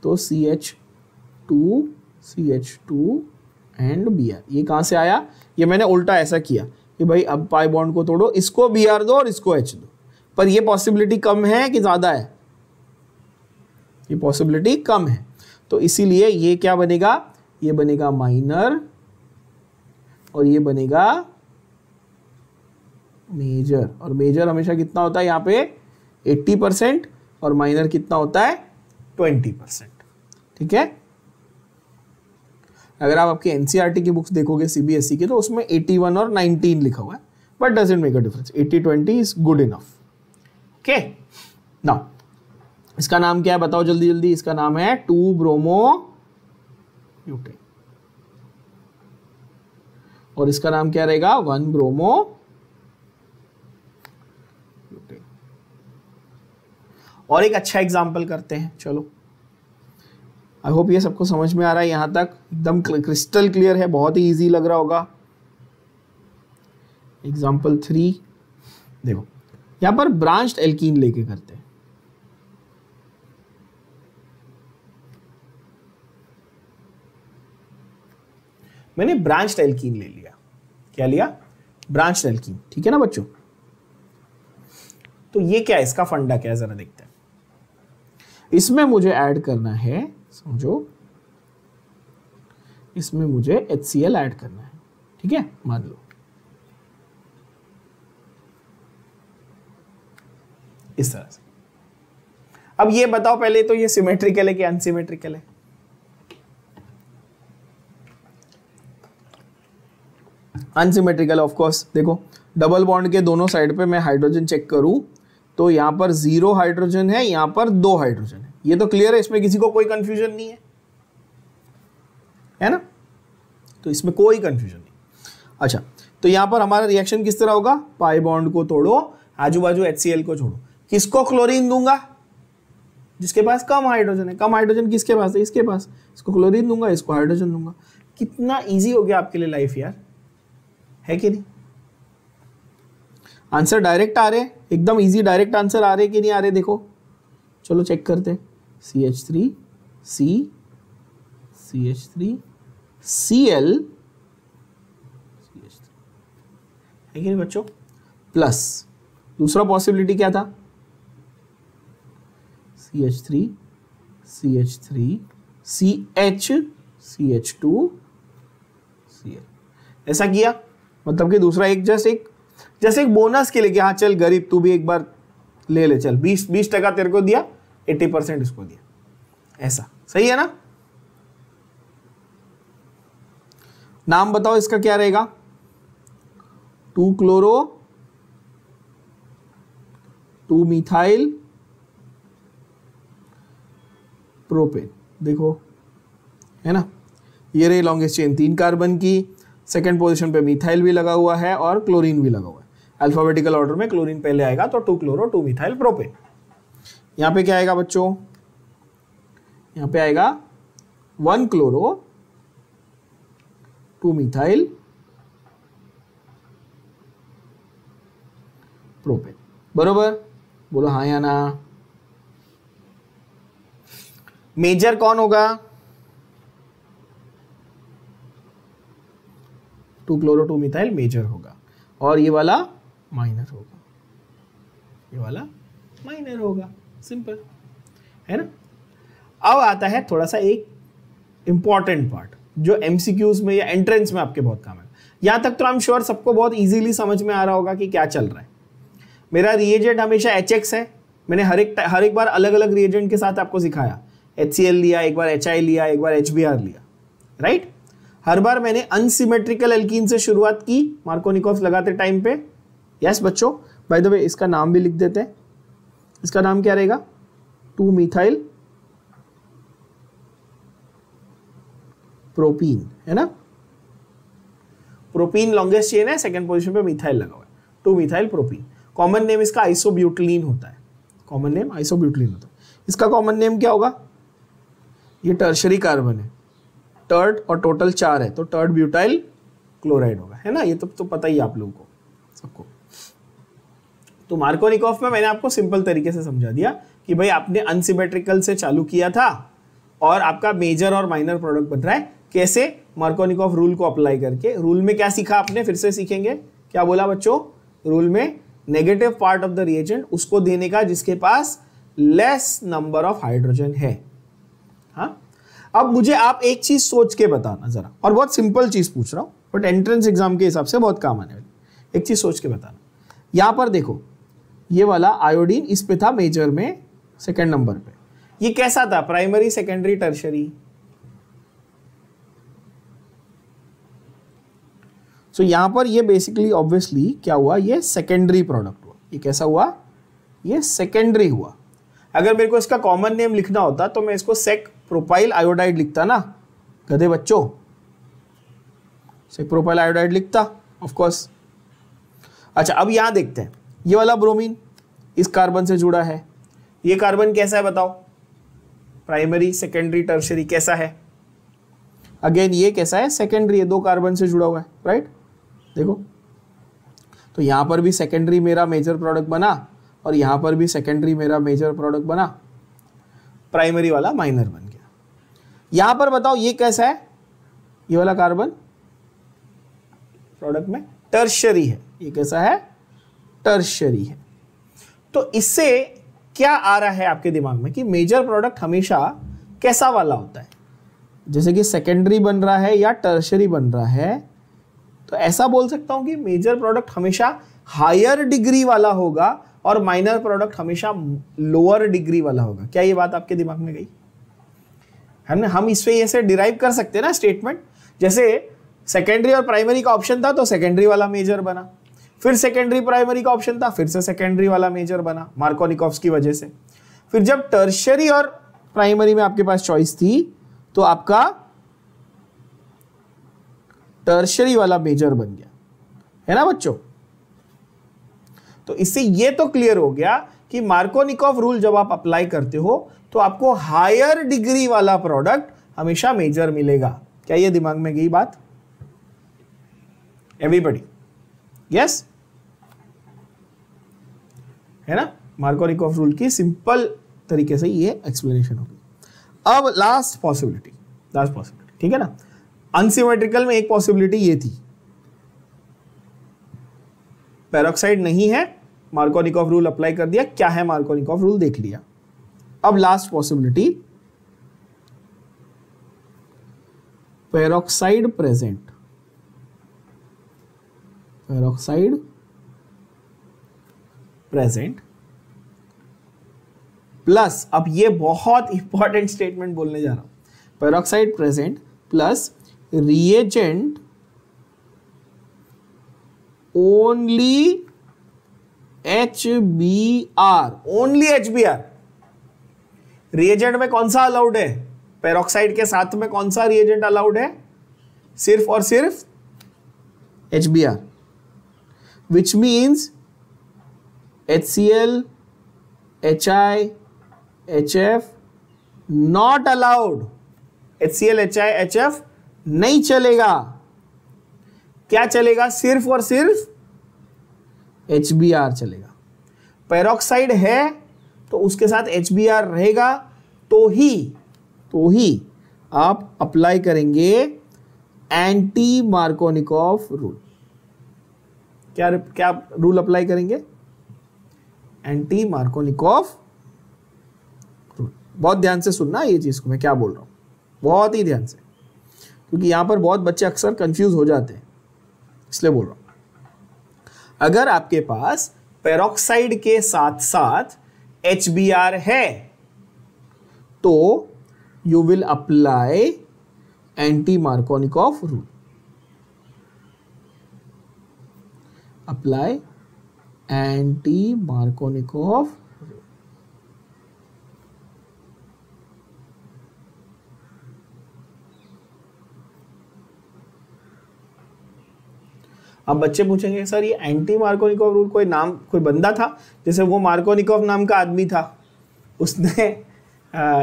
S1: तो CH2 एंड Br, ये कहां से आया? ये मैंने उल्टा ऐसा किया कि भाई अब पाई बॉन्ड को तोड़ो, इसको Br दो और इसको H दो। पर ये पॉसिबिलिटी कम है कि ज्यादा है? ये पॉसिबिलिटी कम है, तो इसीलिए ये क्या बनेगा? ये बनेगा माइनर और ये बनेगा मेजर। और मेजर हमेशा कितना होता है यहाँ पे? 80%, और माइनर कितना होता है? 20%। ठीक है, अगर आप आपकी NCERT की बुक्स देखोगे CBSE की, तो उसमें 81 और 19 लिखा हुआ है, but doesn't make a difference. 80-20 is good enough. Okay, now इसका नाम क्या है बताओ जल्दी जल्दी? इसका नाम है 2-ब्रोमो ब्यूटेन। और इसका नाम क्या रहेगा, 1 ब्रोमो। और एक अच्छा एग्जाम्पल करते हैं, चलो। आई होप ये सबको समझ में आ रहा है, यहां तक एकदम क्रिस्टल क्लियर है, बहुत ही इजी लग रहा होगा। एग्जाम्पल 3 देखो, यहां पर ब्रांच्ड एल्कीन लेके करते हैं। मैंने ब्रांच्ड एल्कीन ले लिया, क्या लिया, ब्रांच्ड एल्कीन, ठीक है ना बच्चों। तो ये क्या है, इसका फंडा क्या है जरा देखते हैं। इसमें मुझे ऐड करना है, समझो, इसमें मुझे HCl ऐड करना है, ठीक है, मान लो इस तरह से। अब ये बताओ पहले तो ये सिमेट्रिकल है कि अनसिमेट्रिकल है। Unsymmetrical of course. देखो डबल बॉन्ड के दोनों साइड पे मैं हाइड्रोजन चेक करूं तो यहां पर 0 हाइड्रोजन है, यहां पर 2 हाइड्रोजन है, ये तो क्लियर है, इसमें किसी को कोई कंफ्यूजन नहीं है ना, तो इसमें कोई कंफ्यूजन नहीं। अच्छा, तो यहां पर हमारा रिएक्शन किस तरह होगा, पाई बॉन्ड को तोड़ो, आजू बाजू HCl को छोड़ो, किसको क्लोरीन दूंगा, जिसके पास कम हाइड्रोजन है। कम हाइड्रोजन किसके पास है, इसके पास, इसको क्लोरीन दूंगा, इसको हाइड्रोजन दूंगा। कितना इजी हो गया आपके लिए लाइफ यार, है कि नहीं। आंसर डायरेक्ट आ रहे, एकदम इजी डायरेक्ट आंसर आ रहे कि नहीं आ रहे, देखो चलो चेक करते हैं। CH3 C CH3 Cl CH3 है कि नहीं बच्चों, प्लस दूसरा पॉसिबिलिटी क्या था, CH3 CH3 CH CH2 Cl, ऐसा किया। मतलब कि दूसरा एक जैसे एक बोनस के लिए कि हाँ चल गरीब तू भी एक बार ले ले, चल 20% तेरे को दिया, 80% इसको दिया, ऐसा सही है ना। नाम बताओ इसका क्या रहेगा, 2 क्लोरो 2 मिथाइल प्रोपेन। देखो है ना, ये रही लॉन्गेस्ट चेन 3 कार्बन की, सेकेंड पोजीशन पे मिथाइल भी लगा हुआ है और क्लोरीन भी लगा हुआ है। अल्फाबेटिकल ऑर्डर में क्लोरीन पहले आएगा, तो 2 क्लोरो 2 मिथाइल प्रोपेन। यहां पे क्या आएगा बच्चों, यहां पे आएगा 1 क्लोरो 2 मिथाइल प्रोपेन, बरोबर, बोलो हाँ या ना। मेजर कौन होगा, 2 क्लोरो 2 मिथाइल मेजर होगा, और ये वाला माइनर होगा, ये वाला माइनर होगा, सिंपल है ना। अब आता है थोड़ा सा एक इंपॉर्टेंट पार्ट जो MCQs में या एंट्रेंस में आपके बहुत काम है। यहां तक तो आई एम श्योर सबको बहुत इजीली समझ में आ रहा होगा कि क्या चल रहा है। मेरा रिएजेंट हमेशा HX है, मैंने हर एक बार अलग अलग रिएजेंट के साथ आपको सिखाया, HCl लिया, एक बार HI लिया, एक बार HBr लिया, राइट। हर बार मैंने अनसिमेट्रिकल एल्कीन से शुरुआत की मार्कोनिकॉफ लगाते टाइम पे। यस बच्चों, बाय द वे इसका नाम भी लिख देते हैं, इसका नाम क्या रहेगा, 2 मिथाइल प्रोपीन, है ना। प्रोपीन लॉन्गेस्ट चेन है, सेकंड पोजीशन पे मिथाइल लगा हुआ है, 2 मिथाइल प्रोपीन। कॉमन नेम इसका आइसोब्यूटिलीन होता है, कॉमन नेम आइसोब्यूटिलीन होता है। इसका कॉमन नेम क्या होगा, ये टर्शरी कार्बन है, टर्ड और टोटल 4 है, तो टर्ड ब्यूटाइल क्लोराइड होगा, है ना। ये तो पता ही आप लोगों को सबको। तो मार्कोनिकॉफ में मैंने आपको सिंपल तरीके से समझा दिया कि भाई आपने अनसिमेट्रिकल से चालू किया था और आपका मेजर और माइनर प्रोडक्ट बन रहा है, कैसे, मार्कोनिकॉफ रूल को अप्लाई करके। रूल में क्या सीखा आपने, फिर से सीखेंगे, क्या बोला बच्चों, रूल में negative part of the reagent उसको देने का जिसके पास लेस नंबर ऑफ हाइड्रोजन है। हाँ, अब मुझे आप एक चीज सोच के बताना जरा, और बहुत सिंपल चीज पूछ रहा हूं बट एंट्रेंस एग्जाम के हिसाब से बहुत काम आने वाली। एक चीज सोच के बताना, यहां पर देखो ये वाला आयोडीन इस पे था मेजर में सेकंड नंबर पे, ये कैसा था, प्राइमरी सेकेंडरी टर्शरी। सो यहां पर ये बेसिकली ऑब्वियसली क्या हुआ, ये सेकेंडरी प्रोडक्ट हुआ। ये कैसा हुआ, ये सेकेंडरी हुआ। अगर मेरे को इसका कॉमन नेम लिखना होता तो मैं इसको सेक प्रोपाइल आयोडाइड लिखता ना, गधे बच्चों, प्रोपाइल आयोडाइड लिखता ऑफ कोर्स। अच्छा अब यहां देखते हैं, ये वाला ब्रोमीन इस कार्बन से जुड़ा है, ये कार्बन कैसा है बताओ, प्राइमरी सेकेंडरी टर्शियरी कैसा है, अगेन ये कैसा है, सेकेंडरी है, 2 कार्बन से जुड़ा हुआ है, राइट। देखो तो यहां पर भी सेकेंडरी मेरा मेजर प्रोडक्ट बना और यहां पर भी सेकेंडरी मेरा मेजर प्रोडक्ट बना, प्राइमरी वाला माइनर बन गया। यहां पर बताओ ये कैसा है, ये वाला कार्बन प्रोडक्ट में टर्शियरी है, ये कैसा है, टर्शियरी है। तो इससे क्या आ रहा है आपके दिमाग में कि मेजर प्रोडक्ट हमेशा कैसा वाला होता है, जैसे कि सेकेंडरी बन रहा है या टर्शियरी बन रहा है, तो ऐसा बोल सकता हूं कि मेजर प्रोडक्ट हमेशा हायर डिग्री वाला होगा और माइनर प्रोडक्ट हमेशा लोअर डिग्री वाला होगा। क्या ये बात आपके दिमाग में गई है ना? हम इससे ऐसे डिराइव कर सकते हैं ना स्टेटमेंट, जैसे सेकेंडरी और प्राइमरी का ऑप्शन था तो सेकेंडरी वाला मेजर बना, फिर सेकेंडरी प्राइमरी का ऑप्शन था फिर से सेकेंडरी वाला मेजर बना मार्कोनिकॉफ्स की वजह से, फिर जब टर्शियरी और प्राइमरी में आपके पास चॉइस थी तो आपका टर्शियरी वाला मेजर बन गया, है ना बच्चों। तो इससे ये तो क्लियर हो गया कि मार्कोनिकॉफ रूल जब आप अप्लाई करते हो तो आपको हायर डिग्री वाला प्रोडक्ट हमेशा मेजर मिलेगा। क्या ये दिमाग में गई बात एवरीबॉडी? यस, है ना। मार्कोनिकॉफ रूल की सिंपल तरीके से ये एक्सप्लेनेशन होगी। अब लास्ट पॉसिबिलिटी, ठीक है ना। अनसिमेट्रिकल में एक पॉसिबिलिटी ये थी, पेरोक्साइड नहीं है, मार्कोनिकॉफ रूल अप्लाई कर दिया, क्या है मार्कोनिकॉफ रूल देख लिया। अब last possibility, peroxide present, peroxide present plus, अब ये बहुत इंपॉर्टेंट स्टेटमेंट बोलने जा रहा हूं, peroxide present plus reagent only HBr, only HBr। Reagent में कौन सा अलाउड है, पेरोक्साइड के साथ में कौन सा रिएजेंट अलाउड है, सिर्फ और सिर्फ HBr, which means HCl, HI, HF not allowed। HCl, HI, HF नहीं चलेगा, क्या चलेगा, सिर्फ और सिर्फ HBr चलेगा। पेरोक्साइड है तो उसके साथ HBr रहेगा तो ही आप अप्लाई करेंगे एंटी मार्कोनिकॉफ रूल। क्या रूल अप्लाई करेंगे, एंटी मार्कोनिकॉफ रूल। बहुत ध्यान से सुनना ये चीज को मैं क्या बोल रहा हूं, बहुत ही ध्यान से, क्योंकि यहां पर बहुत बच्चे अक्सर कंफ्यूज हो जाते हैं, इसलिए बोल रहा हूं। अगर आपके पास पेरोक्साइड के साथ साथ HBr है तो you will apply anti Markovnikov rule, apply anti Markovnikov. अब बच्चे पूछेंगे सर ये एंटी मार्कोनिकॉफ रूल कोई नाम, कोई बंदा था, जैसे वो मार्कोनिकॉफ नाम का आदमी था, उसने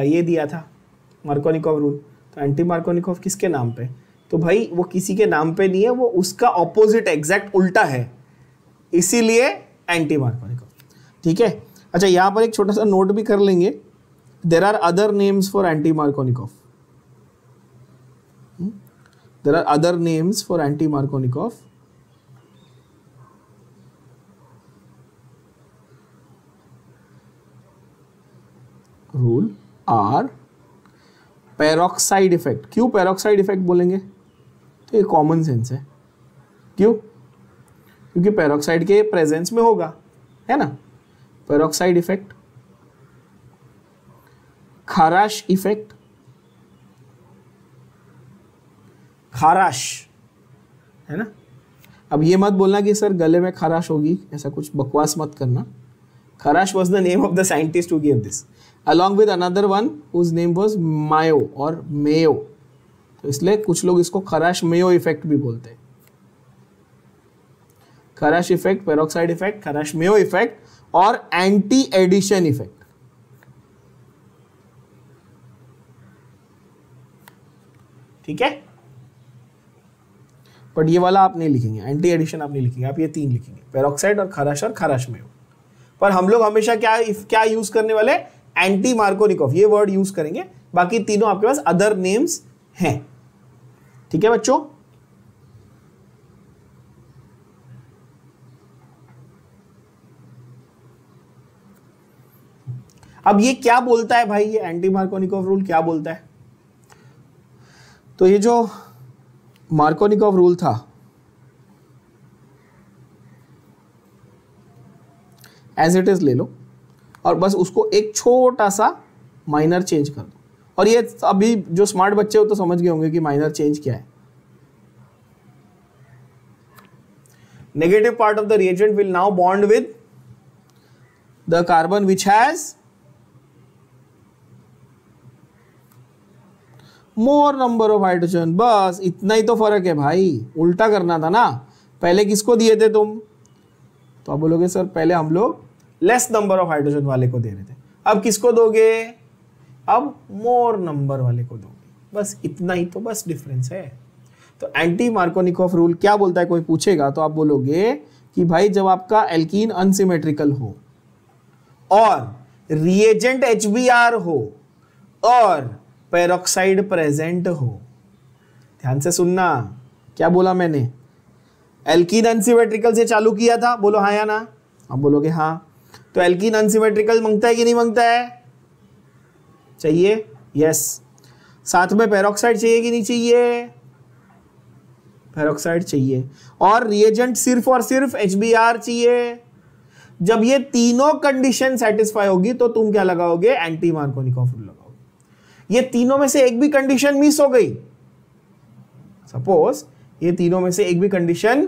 S1: ये दिया था मार्कोनिकॉफ रूल, तो एंटी मार्कोनिकॉफ किसके नाम पे? तो भाई वो किसी के नाम पे नहीं है, वो उसका ऑपोजिट एग्जैक्ट उल्टा है, इसीलिए एंटी मार्कोनिकॉफ। ठीक है, अच्छा यहाँ पर एक छोटा सा नोट भी कर लेंगे, there are other names for anti Markovnikov, there are other names for anti Markovnikov. Rule or peroxide effect. क्यों पेरोक्साइड इफेक्ट बोलेंगे? तो ये कॉमन सेंस है, क्यों? क्योंकि पेरोक्साइड के प्रेजेंस में होगा, है ना। पेरोक्साइड इफेक्ट, खाराश इफेक्ट, खाराश, है ना। अब ये मत बोलना कि सर गले में खाराश होगी, ऐसा कुछ बकवास मत करना। खाराश was the name of the scientist who gave this, along with another one whose name was Mayo और Mayo। तो इसलिए कुछ लोग इसको खराश मेयो इफेक्ट भी बोलते हैं, खराश इफेक्ट, पेरोक्साइड इफेक्ट, खराश-मेयो इफेक्ट और एंटी एडिशन इफेक्ट। ठीक है, बट ये वाला आप नहीं लिखेंगे, एंटी एडिशन आप नहीं लिखेंगे, आप ये 3 लिखेंगे, पेरोक्साइड और खराश-मेयो। पर हम लोग हमेशा क्या यूज करने वाले, एंटी मार्कोनिकॉफ, ये वर्ड यूज करेंगे। बाकी तीनों आपके पास अदर नेम्स हैं। ठीक है बच्चों, अब ये क्या बोलता है भाई, ये एंटी मार्कोनिकॉफ रूल क्या बोलता है? तो ये जो मार्कोनिकॉफ रूल था, एज इट इज ले लो और बस उसको एक छोटा सा माइनर चेंज कर दो। और ये अभी जो स्मार्ट बच्चे हो तो समझ गए होंगे कि माइनर चेंज क्या है। Negative part of the reagent will now bond with the carbon which has more number of hydrogen. बस इतना ही तो फर्क है भाई, उल्टा करना था ना। पहले किसको दिए थे तुम? तो आप बोलोगे सर पहले हम लोग लेस नंबर ऑफ हाइड्रोजन वाले को दे रहे थे, अब किसको दोगे? अब मोर नंबर वाले को दोगे। बस इतना ही तो बस डिफरेंस है। तो एंटी मार्कोनिकॉफ रूल क्या बोलता है, कोई पूछेगा तो आप बोलोगे कि भाई जब आपका एल्कीन अनसिमेट्रिकल हो और रिएजेंट HBr हो और पेरोक्साइड प्रेजेंट हो, ध्यान से सुनना क्या बोला मैंने, एल्कीन अनसिमेट्रिकल से चालू किया था, बोलो हाँ या ना? आप बोलोगे हाँ। तो एल्कीन अनसिमेट्रिकल मांगता है कि नहीं मांगता है? चाहिए, यस। साथ में पेरोक्साइड चाहिए कि नहीं चाहिए? पेरोक्साइड चाहिए। और रिएजेंट सिर्फ और सिर्फ HBr चाहिए। जब ये तीनों कंडीशन सेटिस्फाई होगी तो तुम क्या लगाओगे? एंटी मार्कोनिकॉफ रूल लगाओगे। ये तीनों में से एक भी कंडीशन मिस हो गई, सपोज ये तीनों में से एक भी कंडीशन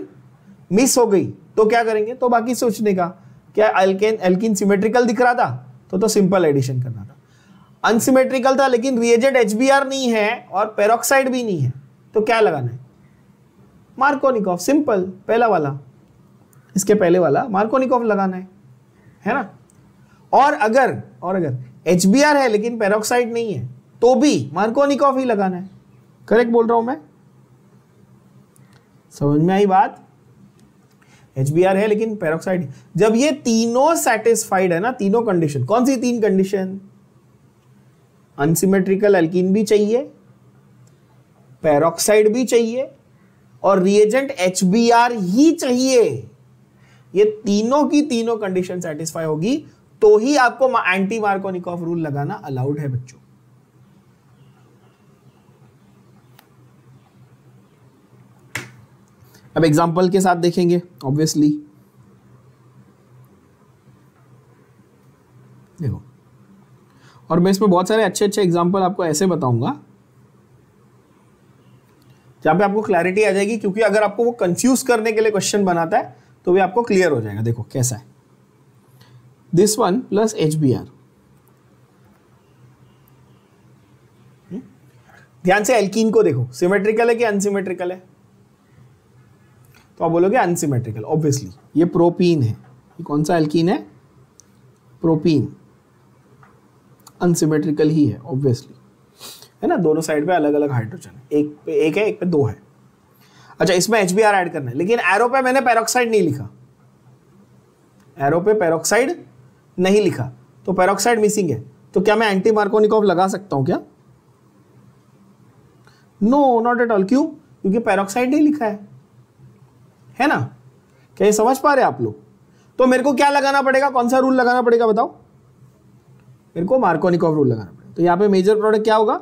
S1: मिस हो गई, तो क्या करेंगे? तो बाकी सोचने का, क्या एल्कीन सिमेट्रिकल दिख रहा था तो सिंपल एडिशन करना था। अनसिमेट्रिकल था लेकिन रिएजेंट HBr नहीं है और पेरोक्साइड भी नहीं है, तो क्या लगाना है? मार्कोनिकॉफ, सिंपल, पहला वाला, इसके पहले वाला मार्कोनिकॉफ लगाना है ना। और अगर HBr है लेकिन पेरोक्साइड नहीं है तो भी मार्कोनिकॉफ ही लगाना है। करेक्ट बोल रहा हूं मैं? समझ में आई बात? HBr है लेकिन पेरोक्साइड, जब ये तीनों सेटिस्फाइड है ना, तीनों कंडीशन, कौन सी 3 कंडीशन? अनसिमेट्रिकल एल्कीन भी चाहिए, पेरोक्साइड भी चाहिए और रिएजेंट HBr ही चाहिए। ये तीनों की तीनों कंडीशन सेटिस्फाई होगी तो ही आपको एंटी मार्कोनिकॉफ रूल लगाना अलाउड है बच्चों। अब एग्जांपल के साथ देखेंगे ऑब्वियसली। देखो, और मैं इसमें बहुत सारे अच्छे एग्जांपल आपको ऐसे बताऊंगा जहां पे आपको क्लैरिटी आ जाएगी, क्योंकि अगर आपको वो कंफ्यूज करने के लिए क्वेश्चन बनाता है तो भी आपको क्लियर हो जाएगा। देखो कैसा है, दिस वन प्लस HBr। ध्यान से एल्कीन को देखो, सिमेट्रिकल है कि अनसिमेट्रिकल है? तो आप बोलोगे अनसिमेट्रिकल, ऑब्वियसली। ये प्रोपीन है, ये कौन सा एल्कीन है? प्रोपीन, अनसिमेट्रिकल ही है ऑब्वियसली, है ना। दोनों साइड पे अलग अलग हाइड्रोजन, एक पे एक है, एक पे 2 है। अच्छा, इसमें HBr ऐड करना है, लेकिन एरो पे मैंने पेरोक्साइड नहीं लिखा, एरो पे पेरोक्साइड नहीं लिखा, तो पेरोक्साइड मिसिंग है। तो क्या मैं एंटी मार्कोनिकॉफ लगा सकता हूं क्या? No, not at all. क्यों? क्योंकि पेरोक्साइड नहीं लिखा है ना। क्या ये समझ पा रहे आप लोग? तो मेरे को क्या लगाना पड़ेगा, कौन सा रूल लगाना पड़ेगा बताओ? मेरे को मार्कोनिकॉफ रूल लगाना पड़ेगा। तो यहां पे मेजर प्रोडक्ट क्या होगा?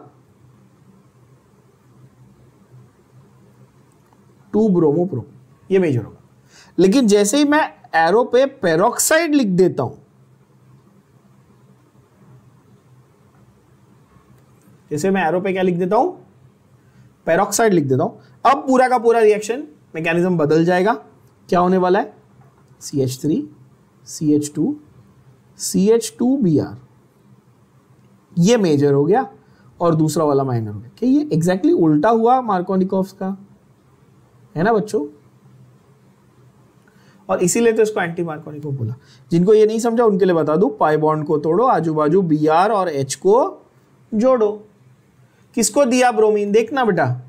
S1: 2 ब्रोमो, ये मेजर होगा। लेकिन जैसे ही मैं एरो पे पेरोक्साइड लिख देता हूं, जैसे मैं एरो पे क्या लिख देता हूं? पेरोक्साइड लिख देता हूं। अब पूरा का पूरा रिएक्शन मैकेनिज्म बदल जाएगा। क्या होने वाला है? CH3 CH2 CH2Br, ये मेजर हो गया और दूसरा वाला माइनर हो गया। क्या ये एग्जैक्टली उल्टा हुआ मार्कोनिकॉफ का, है ना बच्चों? और इसीलिए तो इसको एंटी मार्कोनिकोव बोला। जिनको ये नहीं समझा उनके लिए बता दूं, पाई बॉन्ड को तोड़ो, आजू बाजू Br और H को जोड़ो। किसको दिया ब्रोमीन, देखना बेटा,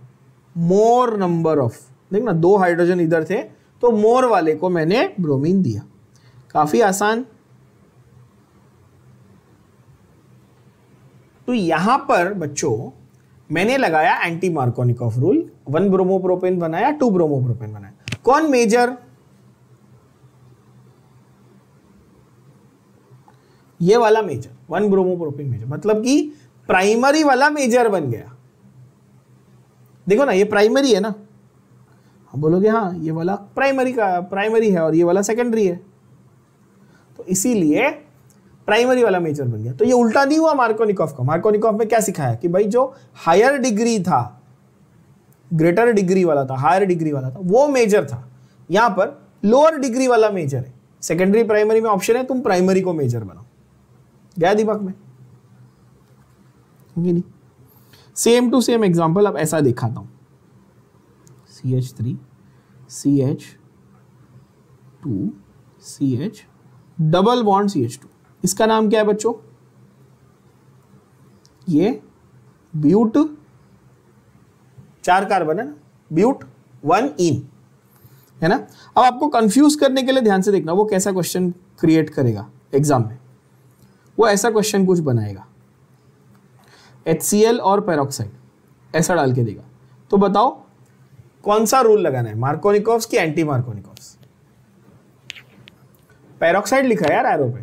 S1: मोर नंबर ऑफ, देखना 2 हाइड्रोजन इधर थे तो मोर वाले को मैंने ब्रोमीन दिया। काफी आसान। तो यहां पर बच्चों मैंने लगाया एंटी मार्कोनिकोव रूल, 1 ब्रोमोप्रोपेन बनाया, 2 ब्रोमोप्रोपेन बनाया। कौन मेजर, ये वाला मेजर, 1 ब्रोमोप्रोपेन मेजर, मतलब कि प्राइमरी वाला मेजर बन गया। देखो ना, ये प्राइमरी है ना, हम बोलोगे हाँ ये वाला प्राइमरी है और ये वाला सेकेंडरी है, तो इसीलिए प्राइमरी वाला मेजर बन गया। तो ये उल्टा नहीं हुआ मार्कोनिकोव का। मार्कोनिकोव में क्या सिखाया कि भाई जो हायर डिग्री था, ग्रेटर डिग्री वाला था, हायर डिग्री वाला था, वो मेजर था। यहां पर लोअर डिग्री वाला मेजर है। सेकेंडरी प्राइमरी में ऑप्शन है तुम प्राइमरी को मेजर बनाओ। गया दिमाग में? नहीं, सेम टू सेम एग्जांपल अब ऐसा दिखाता हूं, CH3 CH2 CH double bond CH2। इसका नाम क्या है बच्चों, ये ब्यूट, 4 कार्बन है ना, ब्यूट 1 इन, है ना। अब आपको कंफ्यूज करने के लिए ध्यान से देखना वो कैसा क्वेश्चन क्रिएट करेगा एग्जाम में। वो ऐसा क्वेश्चन कुछ बनाएगा, HCl और पेरोक्साइड ऐसा डाल के देगा। तो बताओ कौन सा रूल लगाना है, मार्कोनिकोव्स की एंटी मार्कोनिकोव्स? पेरोक्साइड लिखा है यार एरो पे,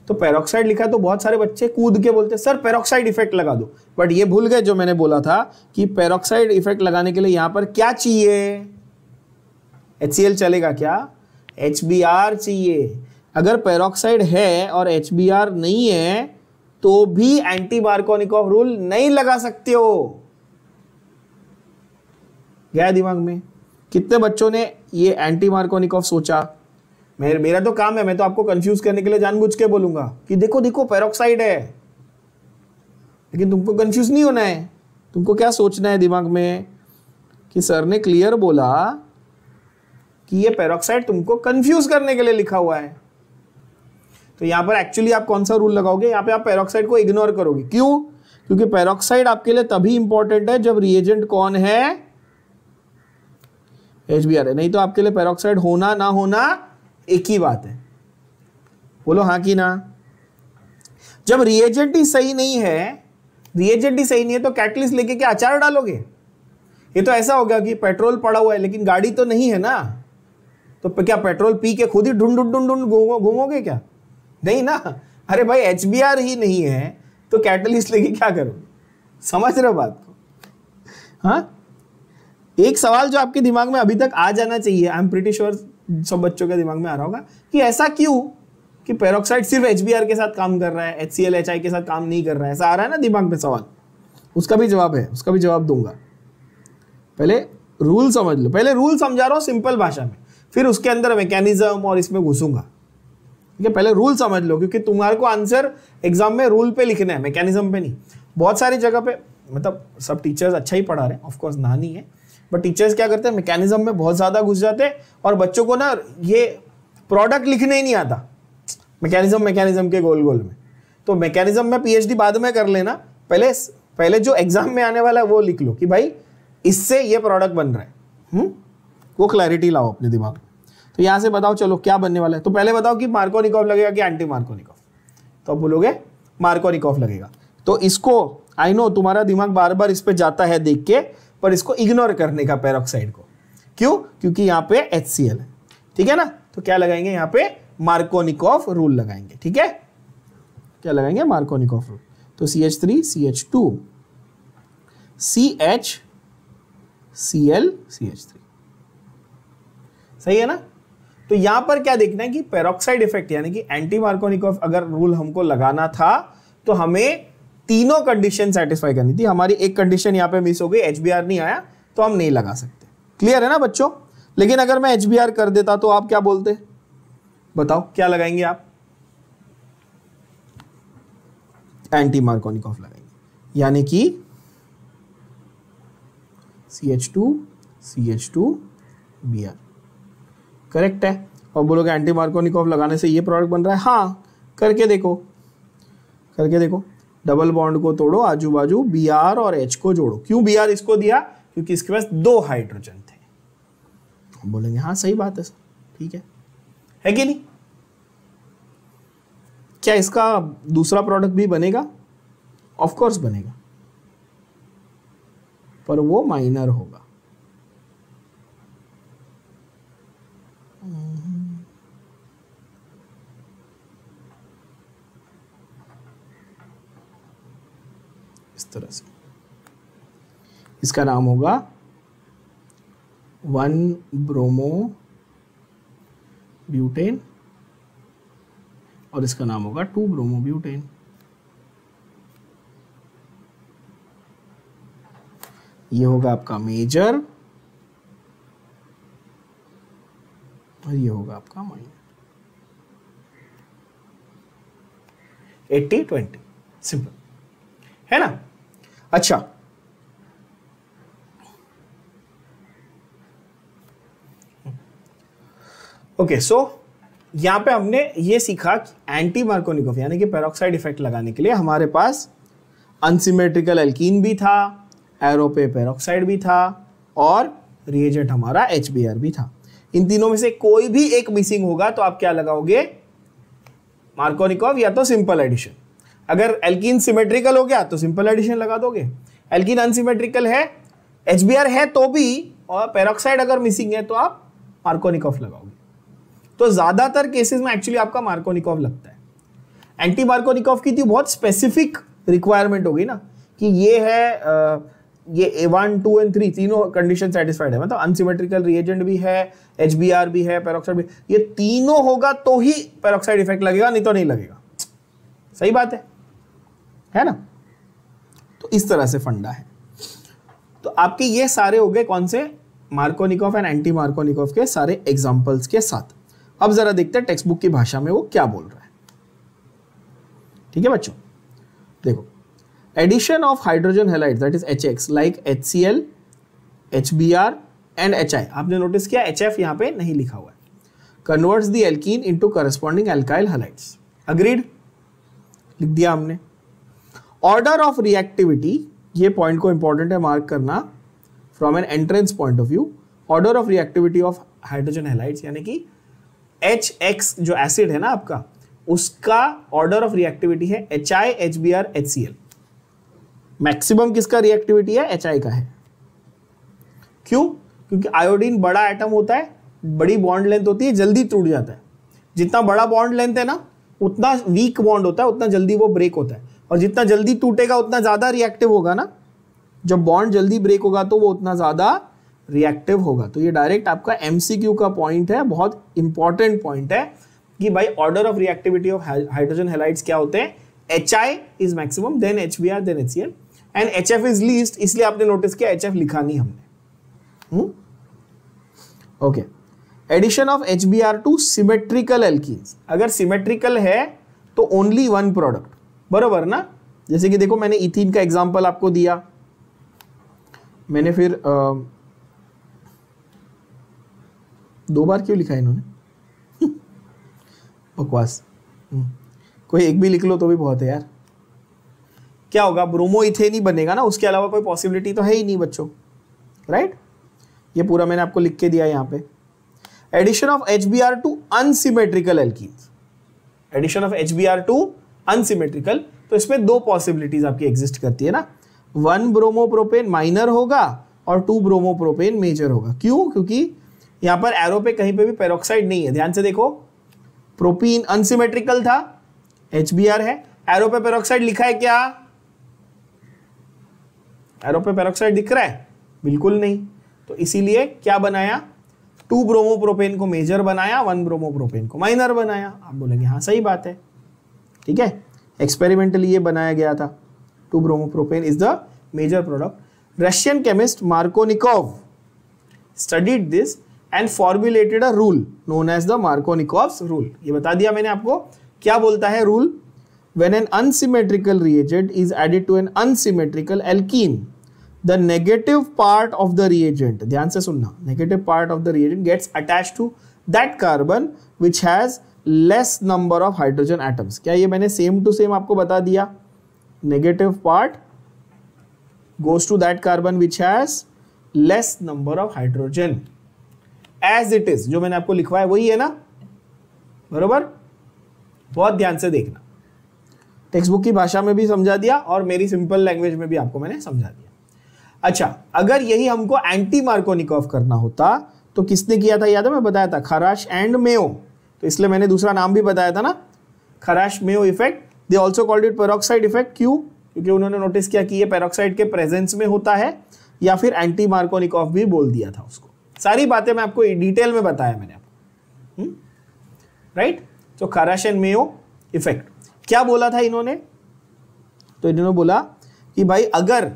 S1: तो पेरोक्साइड लिखा है तो बहुत सारे बच्चे कूद के बोलते सर पेरोक्साइड इफेक्ट लगा दो, बट ये भूल गए जो मैंने बोला था कि पेरोक्साइड इफेक्ट लगाने के लिए यहां पर क्या चाहिए, HCl चलेगा क्या, HBr चाहिए। अगर पेरोक्साइड है और HBr नहीं है तो भी एंटी मार्कोनिकोव रूल नहीं लगा सकते हो। गया दिमाग में? कितने बच्चों ने ये एंटी मार्कोनिकोव सोचा? मेरा तो काम है, मैं तो आपको कंफ्यूज करने के लिए जानबूझ के बोलूंगा कि देखो देखो पेरोक्साइड है, लेकिन तुमको कंफ्यूज नहीं होना है। तुमको क्या सोचना है दिमाग में कि सर ने क्लियर बोला कि ये पेरोक्साइड तुमको कंफ्यूज करने के लिए लिखा हुआ है। तो यहां पर एक्चुअली आप कौन सा रूल लगाओगे, यहां पे आप पेरोक्साइड को इग्नोर करोगे। क्यों? क्योंकि पेरोक्साइड आपके लिए तभी इंपॉर्टेंट है जब रिएजेंट कौन है, HBr है। नहीं तो आपके लिए पेरोक्साइड होना ना होना एक ही बात है। बोलो हाँ कि ना। जब रिएजेंट ही सही नहीं है, तो कैटलिस्ट लेके क्या अचार डालोगे? ये तो ऐसा होगा कि पेट्रोल पड़ा हुआ है लेकिन गाड़ी तो नहीं है ना, तो क्या पेट्रोल पी के खुद ही ढूंढ घूमोगे क्या? नहीं ना। अरे भाई HBr ही नहीं है तो कैटलिस्ट लेके क्या करोगे? समझ रहे हो बात को? हाँ, एक सवाल जो आपके दिमाग में अभी तक आ जाना चाहिए, आई एम प्रीटी श्योर सब बच्चों के दिमाग में आ रहा होगा कि ऐसा क्यों कि पेरोक्साइड सिर्फ HBr के साथ काम कर रहा है, HCl HI के साथ काम नहीं कर रहा है। ऐसा आ रहा है ना दिमाग में सवाल, उसका भी जवाब है, उसका भी जवाब दूंगा। पहले रूल समझ लो, पहले रूल समझा रहा हूं सिंपल भाषा में, फिर उसके अंदर मैकेनिज्म और इसमें घुसूंगा। ठीक है, पहले रूल समझ लो, क्योंकि तुम्हारे को आंसर एग्जाम में रूल पे लिखना है, मैकेनिज्म पे नहीं। बहुत सारी जगह पे मतलब सब टीचर्स अच्छा ही पढ़ा रहे हैं, ऑफकोर्स ना नहीं है, बट टीचर्स क्या करते हैं मैकेनिज्म में बहुत ज्यादा घुस जाते हैं और बच्चों को ना ये प्रोडक्ट लिखने ही नहीं आता मैकेनिज्म के गोल में। तो मैकेनिज्म में PhD बाद में कर लेना, पहले जो एग्जाम में आने वाला है वो लिख लो कि भाई इससे ये प्रोडक्ट बन रहा है। वो क्लैरिटी लाओ अपने दिमाग में। तो यहां से बताओ चलो क्या बनने वाला है। तो पहले बताओ कि मार्कोनिकोव लगेगा कि एंटी मार्कोनिकोव? तो आप बोलोगे मार्कोनिकोव लगेगा। तो इसको आई नो तुम्हारा दिमाग बार बार इस पे जाता है देख के, पर इसको इग्नोर करने का पेरोक्साइड को। क्यों? क्योंकि यहाँ पे HCl है। ठीक है ना, तो क्या लगाएंगे यहाँ पे मार्कोनिकोव रूल लगाएंगे। ठीक है, क्या लगाएंगे? Markovnikov rule. तो CH3 CH2 CH Cl CH3, सही है ना। तो यहां पर क्या देखना है कि पेरोक्साइड इफेक्ट यानी कि एंटी मार्कोनिकोव अगर रूल हमको लगाना था तो हमें तीनों कंडीशन सेटिस्फाई करनी थी। हमारी एक कंडीशन यहां पे मिस हो गई, HBr नहीं आया तो हम नहीं लगा सकते। क्लियर है ना बच्चों? लेकिन अगर मैं HBr कर देता तो आप क्या बोलते? बताओ क्या लगाएंगे आप? एंटी मार्कोनिकोव लगाएंगे, यानी कि CH2 CH2 Br। करेक्ट है। और बोलोगे एंटी मार्कोनिकॉफ लगाने से ये प्रोडक्ट बन रहा है, हाँ करके देखो, करके देखो। डबल बॉन्ड को तोड़ो, आजू बाजू Br और H को जोड़ो। क्यों Br इसको दिया? क्योंकि इसके पास 2 हाइड्रोजन थे। बोलेंगे हाँ सही बात है सर, ठीक है कि नहीं? क्या इसका दूसरा प्रोडक्ट भी बनेगा? ऑफ कोर्स बनेगा, पर वो माइनर होगा। इस तरह से इसका नाम होगा 1-ब्रोमो ब्यूटेन और इसका नाम होगा 2-ब्रोमो ब्यूटेन। ये होगा आपका मेजर और ये होगा आपका माइनर। 80-20 सिंपल है ना? अच्छा, ओके सो यहां पे हमने ये सीखा कि एंटी मार्कोनिकॉफ यानी कि पेरोक्साइड इफेक्ट लगाने के लिए हमारे पास अनसिमेट्रिकल एल्कीन भी था, एरो पे पेरोक्साइड भी था और रिएजेंट हमारा HBr भी था। इन तीनों में से कोई भी एक मिसिंग होगा तो आप क्या लगाओगे? मार्कोनिकॉफ या तो सिंपल एडिशन। अगर एल्कीन सिमेट्रिकल हो गया तो सिंपल एडिशन लगा दोगे, एल्कीन अनसिमेट्रिकल है, HBr है तो भी, और पेरोक्साइड अगर मिसिंग है तो आप मार्कोनिकॉफ लगाओगे। तो ज्यादातर केसेस में एक्चुअली आपका मार्कोनिकॉफ लगता है। एंटी मार्कोनिकॉफ की थी बहुत स्पेसिफिक रिक्वायरमेंट होगी ना कि ये है ये 1, 2 और 3 तीनों कंडीशन सेटिस्फाइड है, मतलब अनसिमेट्रिकल रिएजेंट भी है, HBr भी है, पेरोक्साइड भी, ये तीनों होगा तो ही पेरोक्साइड इफेक्ट लगेगा, नहीं तो नहीं लगेगा। सही बात है ना? तो इस तरह से फंडा है। तो आपके ये सारे हो गए कौन से? मार्कोनिकॉफ एंड एंटी मार्कोनिकॉफ के सारे एग्जांपल्स के साथ। अब जरा देखते हैं टेक्स्ट बुक की भाषा में वो क्या बोल रहा है। ठीक है बच्चों, देखो, addition of hydrogen halide that is HX like HCl, HBr and HI। आपने नोटिस किया HF यहां पे नहीं लिखा हुआ है। Converts the alkene into corresponding alkyl halides. Agreed, लिख दिया हमने। ऑर्डर ऑफ रिएक्टिविटी, ये पॉइंट को इंपॉर्टेंट है मार्क करना from an entrance point of view. Order of reactivity of hydrogen halides यानी कि HX जो एसिड है ना आपका, उसका ऑर्डर ऑफ रिएक्टिविटी है HI, HBr, HCl। मैक्सिमम किसका रिएक्टिविटी है? HI का है। क्यों? क्योंकि आयोडीन बड़ा एटम होता है, बड़ी बॉन्ड लेंथ होती है, जल्दी टूट जाता है। जितना बड़ा बॉन्ड लेंथ है ना उतना वीक बॉन्ड होता है, उतना जल्दी वो ब्रेक होता है, और जितना जल्दी टूटेगा उतना ज्यादा रिएक्टिव होगा ना। जब बॉन्ड जल्दी ब्रेक होगा तो वो उतना ज्यादा रिएक्टिव होगा। तो ये डायरेक्ट आपका MCQ का पॉइंट है, बहुत इंपॉर्टेंट पॉइंट है कि भाई order of reactivity of hydrogen halides क्या होते हैं? HI is maximum, then HBr, then HCl and HF is least. इसलिए आपने नोटिस किया HF लिखा नहीं हमने। Okay, addition of HBr to symmetrical alkenes. अगर सिमेट्रिकल है तो ओनली 1 प्रोडक्ट, बरोबर ना? जैसे कि देखो मैंने इथीन का एग्जांपल आपको दिया, मैंने फिर 2 बार क्यों लिखा है इन्होंने? बकवास। कोई एक भी लिख लो तो भी बहुत है यार। क्या होगा? ब्रोमो इथेन ही बनेगा ना, उसके अलावा कोई पॉसिबिलिटी तो है ही नहीं बच्चों, राइट? ये पूरा मैंने आपको लिख के दिया यहाँ पे। Addition of HBr to unsymmetrical alkenes, addition of HBr to unsymmetrical, तो इसमें 2 पॉसिबिलिटीज आपकी एग्जिस्ट करती है ना। 1 ब्रोमोप्रोपेन माइनर होगा और 2 ब्रोमोप्रोपेन मेजर होगा। क्यों? क्योंकि यहां पर एरो पे कहीं पे भी पेरोक्साइड नहीं है। ध्यान से देखो, प्रोपीन अनसिमेट्रिकल था, HBr है, एरो पे पेरोक्साइड लिखा है क्या? एरो पे पेरोक्साइड दिख रहा है? बिल्कुल नहीं। तो इसीलिए क्या बनाया? 2 ब्रोमोप्रोपेन को मेजर बनाया, 1 ब्रोमोप्रोपेन को माइनर बनाया। आप बोलेंगे हाँ सही बात है, ठीक है, एक्सपेरिमेंटली ये बनाया गया था। 2 bromopropane is the major product. Russian chemist Markovnikov studied this and formulated a rule known as the Markovnikov's rule. ये बता दिया मैंने आपको। क्या बोलता है rule? When an unsymmetrical reagent is added to an unsymmetrical alkene, the negative part of the reagent, ध्यान से सुनना, negative part of the reagent gets attached to that carbon which has less number of hydrogen atoms. क्या ये मैंने same to same आपको बता दिया? Negative part goes to that carbon which has less number of hydrogen as it is. जो मैंने आपको लिखवाया वही है ना, बरोबर? बहुत ध्यान से देखना, टेक्स्ट बुक की भाषा में भी समझा दिया और मेरी सिंपल लैंग्वेज में भी आपको मैंने समझा दिया। अच्छा, अगर यही हमको एंटी मार्कोनिकॉफ करना होता तो किसने किया था? याद है मैं बताया था, खराश एंड मेयो। तो इसलिए मैंने दूसरा नाम भी बताया था ना, खराश Mayo effect. They also called it peroxide effect. क्यों? क्योंकि उन्होंने नोटिस किया कि ये पेरोक्साइड के प्रेजेंस में होता है, या फिर एंटी मार्कोनिकॉफ भी बोल दिया था उसको। सारी बातें मैं आपको डिटेल में बताया मैंने आपको, राइट? तो खराश एंड मेयो इफेक्ट क्या बोला था इन्होंने? तो इन्होंने बोला कि भाई अगर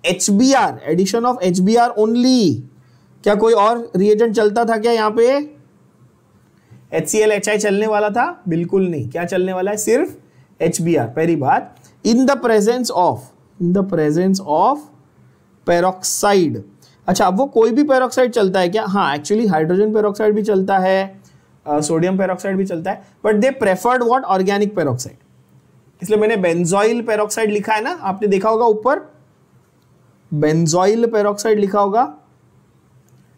S1: HBr, addition of HBr only, क्या कोई और रिएजेंट चलता था क्या यहाँ पे? HCl HI चलने वाला था? बिल्कुल नहीं। क्या चलने वाला है? सिर्फ HBr। पहली बात, इन द प्रेजेंस ऑफ पेरोक्साइड। अच्छा, अब वो कोई भी पेरोक्साइड चलता है क्या? हाँ, एक्चुअली हाइड्रोजन पेरोक्साइड भी चलता है, सोडियम पेरोक्साइड भी चलता है, but they preferred what? Organic peroxide. इसलिए मैंने बेंजोइल पेरोक्साइड लिखा है ना, आपने देखा होगा ऊपर, बेंजोइल पेरोक्साइड लिखा होगा,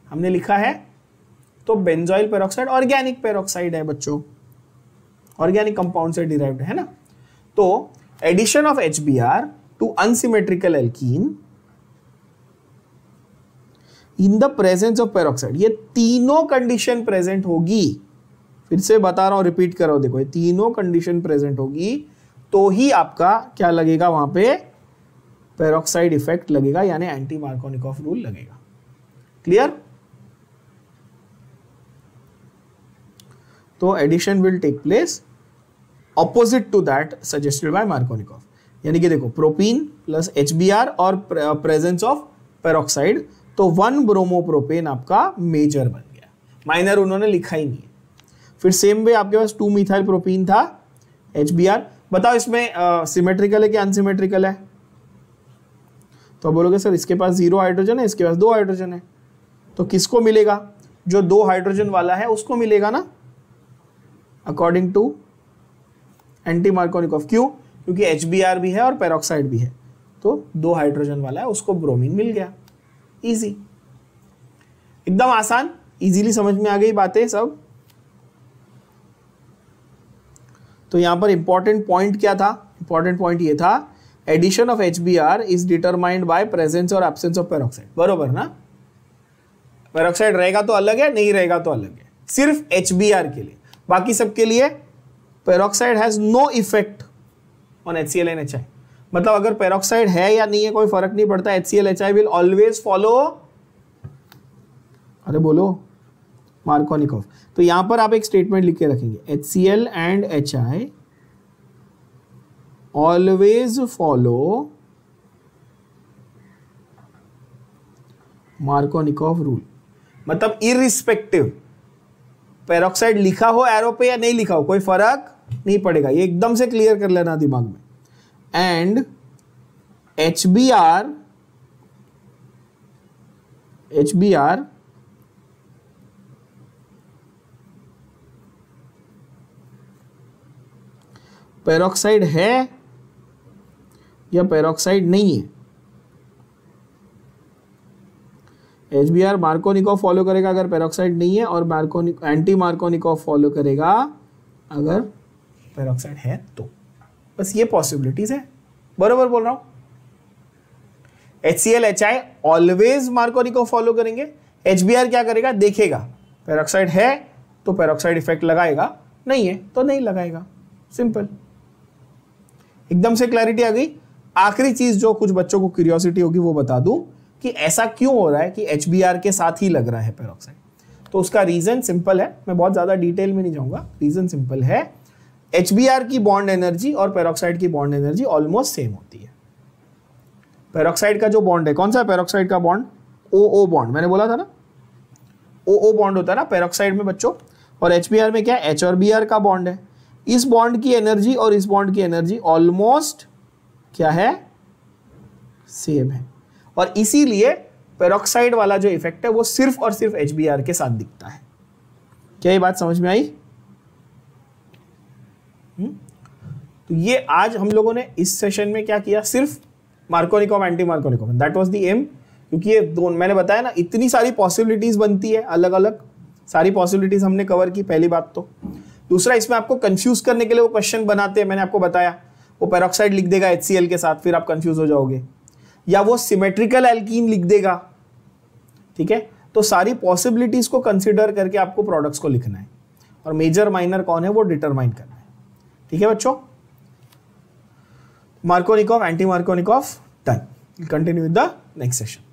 S1: हमने लिखा है। तो बेंजोइल पेरोक्साइड ऑर्गेनिक पेरोक्साइड है बच्चों, ऑर्गेनिक कंपाउंड से डिराइव्ड है ना। तो addition of HBr to unsymmetrical alkene in the presence of peroxide, ये तीनों कंडीशन प्रेजेंट होगी। फिर से बता रहा हूं, रिपीट कर रहा हूं, देखो ये तीनों कंडीशन प्रेजेंट होगी तो ही आपका क्या लगेगा वहां पे? पेरोक्साइड इफेक्ट लगेगा, यानी एंटी मार्कोनिकॉफ रूल लगेगा। क्लियर? तो addition will take place opposite to that suggested by Markovnikov. यानी कि देखो, प्रोपीन प्लस HBr और प्रेजेंस ऑफ पेरोक्साइड, तो 1 ब्रोमोप्रोपेन आपका मेजर बन गया, माइनर उन्होंने लिखा ही नहीं है। फिर सेम वे आपके पास 2 मिथाइल प्रोपीन था, HBr। बताओ इसमें सिमेट्रिकल है कि अनसिमेट्रिकल है? तो बोलोगे सर इसके पास 0 हाइड्रोजन है, इसके पास 2 हाइड्रोजन है, तो किसको मिलेगा? जो 2 हाइड्रोजन वाला है उसको मिलेगा ना, अकॉर्डिंग टू एंटी मार्कोनिकॉफ। क्यों? क्योंकि HBr भी है और पेरोक्साइड भी है, तो 2 हाइड्रोजन वाला है, उसको ब्रोमीन मिल गया। इजी, एकदम आसान, इजीली समझ में आ गई बातें सब। तो यहां पर इंपॉर्टेंट पॉइंट क्या था? इंपॉर्टेंट पॉइंट ये था, addition of HBr is determined by presence और एब्सेंस ऑफ पेरोक्साइड। बरोबर ना? पेरोक्साइड रहेगा तो अलग है, नहीं रहेगा तो अलग है, सिर्फ HBr के लिए। बाकी सबके लिए peroxide has no effect on HCl and HI। मतलब अगर पेरोक्साइड है या नहीं है कोई फर्क नहीं पड़ता, HCl HI will always follow, अरे बोलो, मार्कोनिकॉफ। तो यहां पर आप एक स्टेटमेंट लिख के रखेंगे, HCl and HI always follow Markovnikov rule. मतलब इररिस्पेक्टिव पेरोक्साइड लिखा हो एरो पे या नहीं लिखा हो, कोई फर्क नहीं पड़ेगा। ये एकदम से क्लियर कर लेना दिमाग में। एंड HBr पेरोक्साइड है या पेरोक्साइड नहीं है? HBr मार्कोनिकॉफ फॉलो करेगा अगर पेरोक्साइड नहीं है, और एंटी मार्कोनिकॉफ फॉलो करेगा अगर पेरोक्साइड है। तो बस ये पॉसिबिलिटीज है। बरोबर बोल रहा हूं? HCl HI always Markovnikov follow करेंगे, HBr क्या करेगा? देखेगा पेरोक्साइड है तो पेरोक्साइड इफेक्ट लगाएगा, नहीं है तो नहीं लगाएगा। सिंपल, एकदम से क्लैरिटी आ गई। आखिरी चीज जो कुछ बच्चों को क्यूरियोसिटी होगी वो बता दूं कि ऐसा क्यों हो रहा है कि HBr के साथ ही लग रहा है पेरोक्साइड। तो उसका रीजन सिंपल है, मैं बहुत ज्यादा डिटेल में नहीं जाऊंगा। रीजन सिंपल है, HBr की बॉन्ड एनर्जी और पेरोक्साइड की बॉन्ड एनर्जी ऑलमोस्ट सेम होती है। पेरोक्साइड का जो बॉन्ड है, कौन सा है पेरोक्साइड का बॉन्ड? OO बॉन्ड, मैंने बोला था ना, OO बॉन्ड होता है ना पेरोक्साइड में बच्चों। और HBr में क्या है? H और Br का बॉन्ड है। इस बॉन्ड की एनर्जी और इस बॉन्ड की एनर्जी ऑलमोस्ट क्या है? सेम है। और इसीलिए पेरोक्साइड वाला जो इफेक्ट है वो सिर्फ और सिर्फ HBr के साथ दिखता है। क्या ये बात समझ में आई? तो ये आज हम लोगों ने इस सेशन में क्या किया, सिर्फ Markovnikov anti Markovnikov, that was the aim. क्योंकि ये दोनों मैंने बताया ना, इतनी सारी पॉसिबिलिटीज बनती है, अलग अलग सारी पॉसिबिलिटीज हमने कवर की, पहली बात तो। दूसरा, इसमें आपको कंफ्यूज करने के लिए वो क्वेश्चन बनाते हैं, मैंने आपको बताया, वो पेरोक्साइड लिख देगा HCl के साथ, फिर आप कंफ्यूज हो जाओगे, या वो सिमेट्रिकल एल्कीन लिख देगा, ठीक है। तो सारी पॉसिबिलिटीज को कंसिडर करके आपको प्रोडक्ट्स को लिखना है, और मेजर माइनर कौन है वो डिटरमाइन करना है, ठीक है बच्चों। Markovnikov, anti-Markovnikov, done. We'll continue with the next session.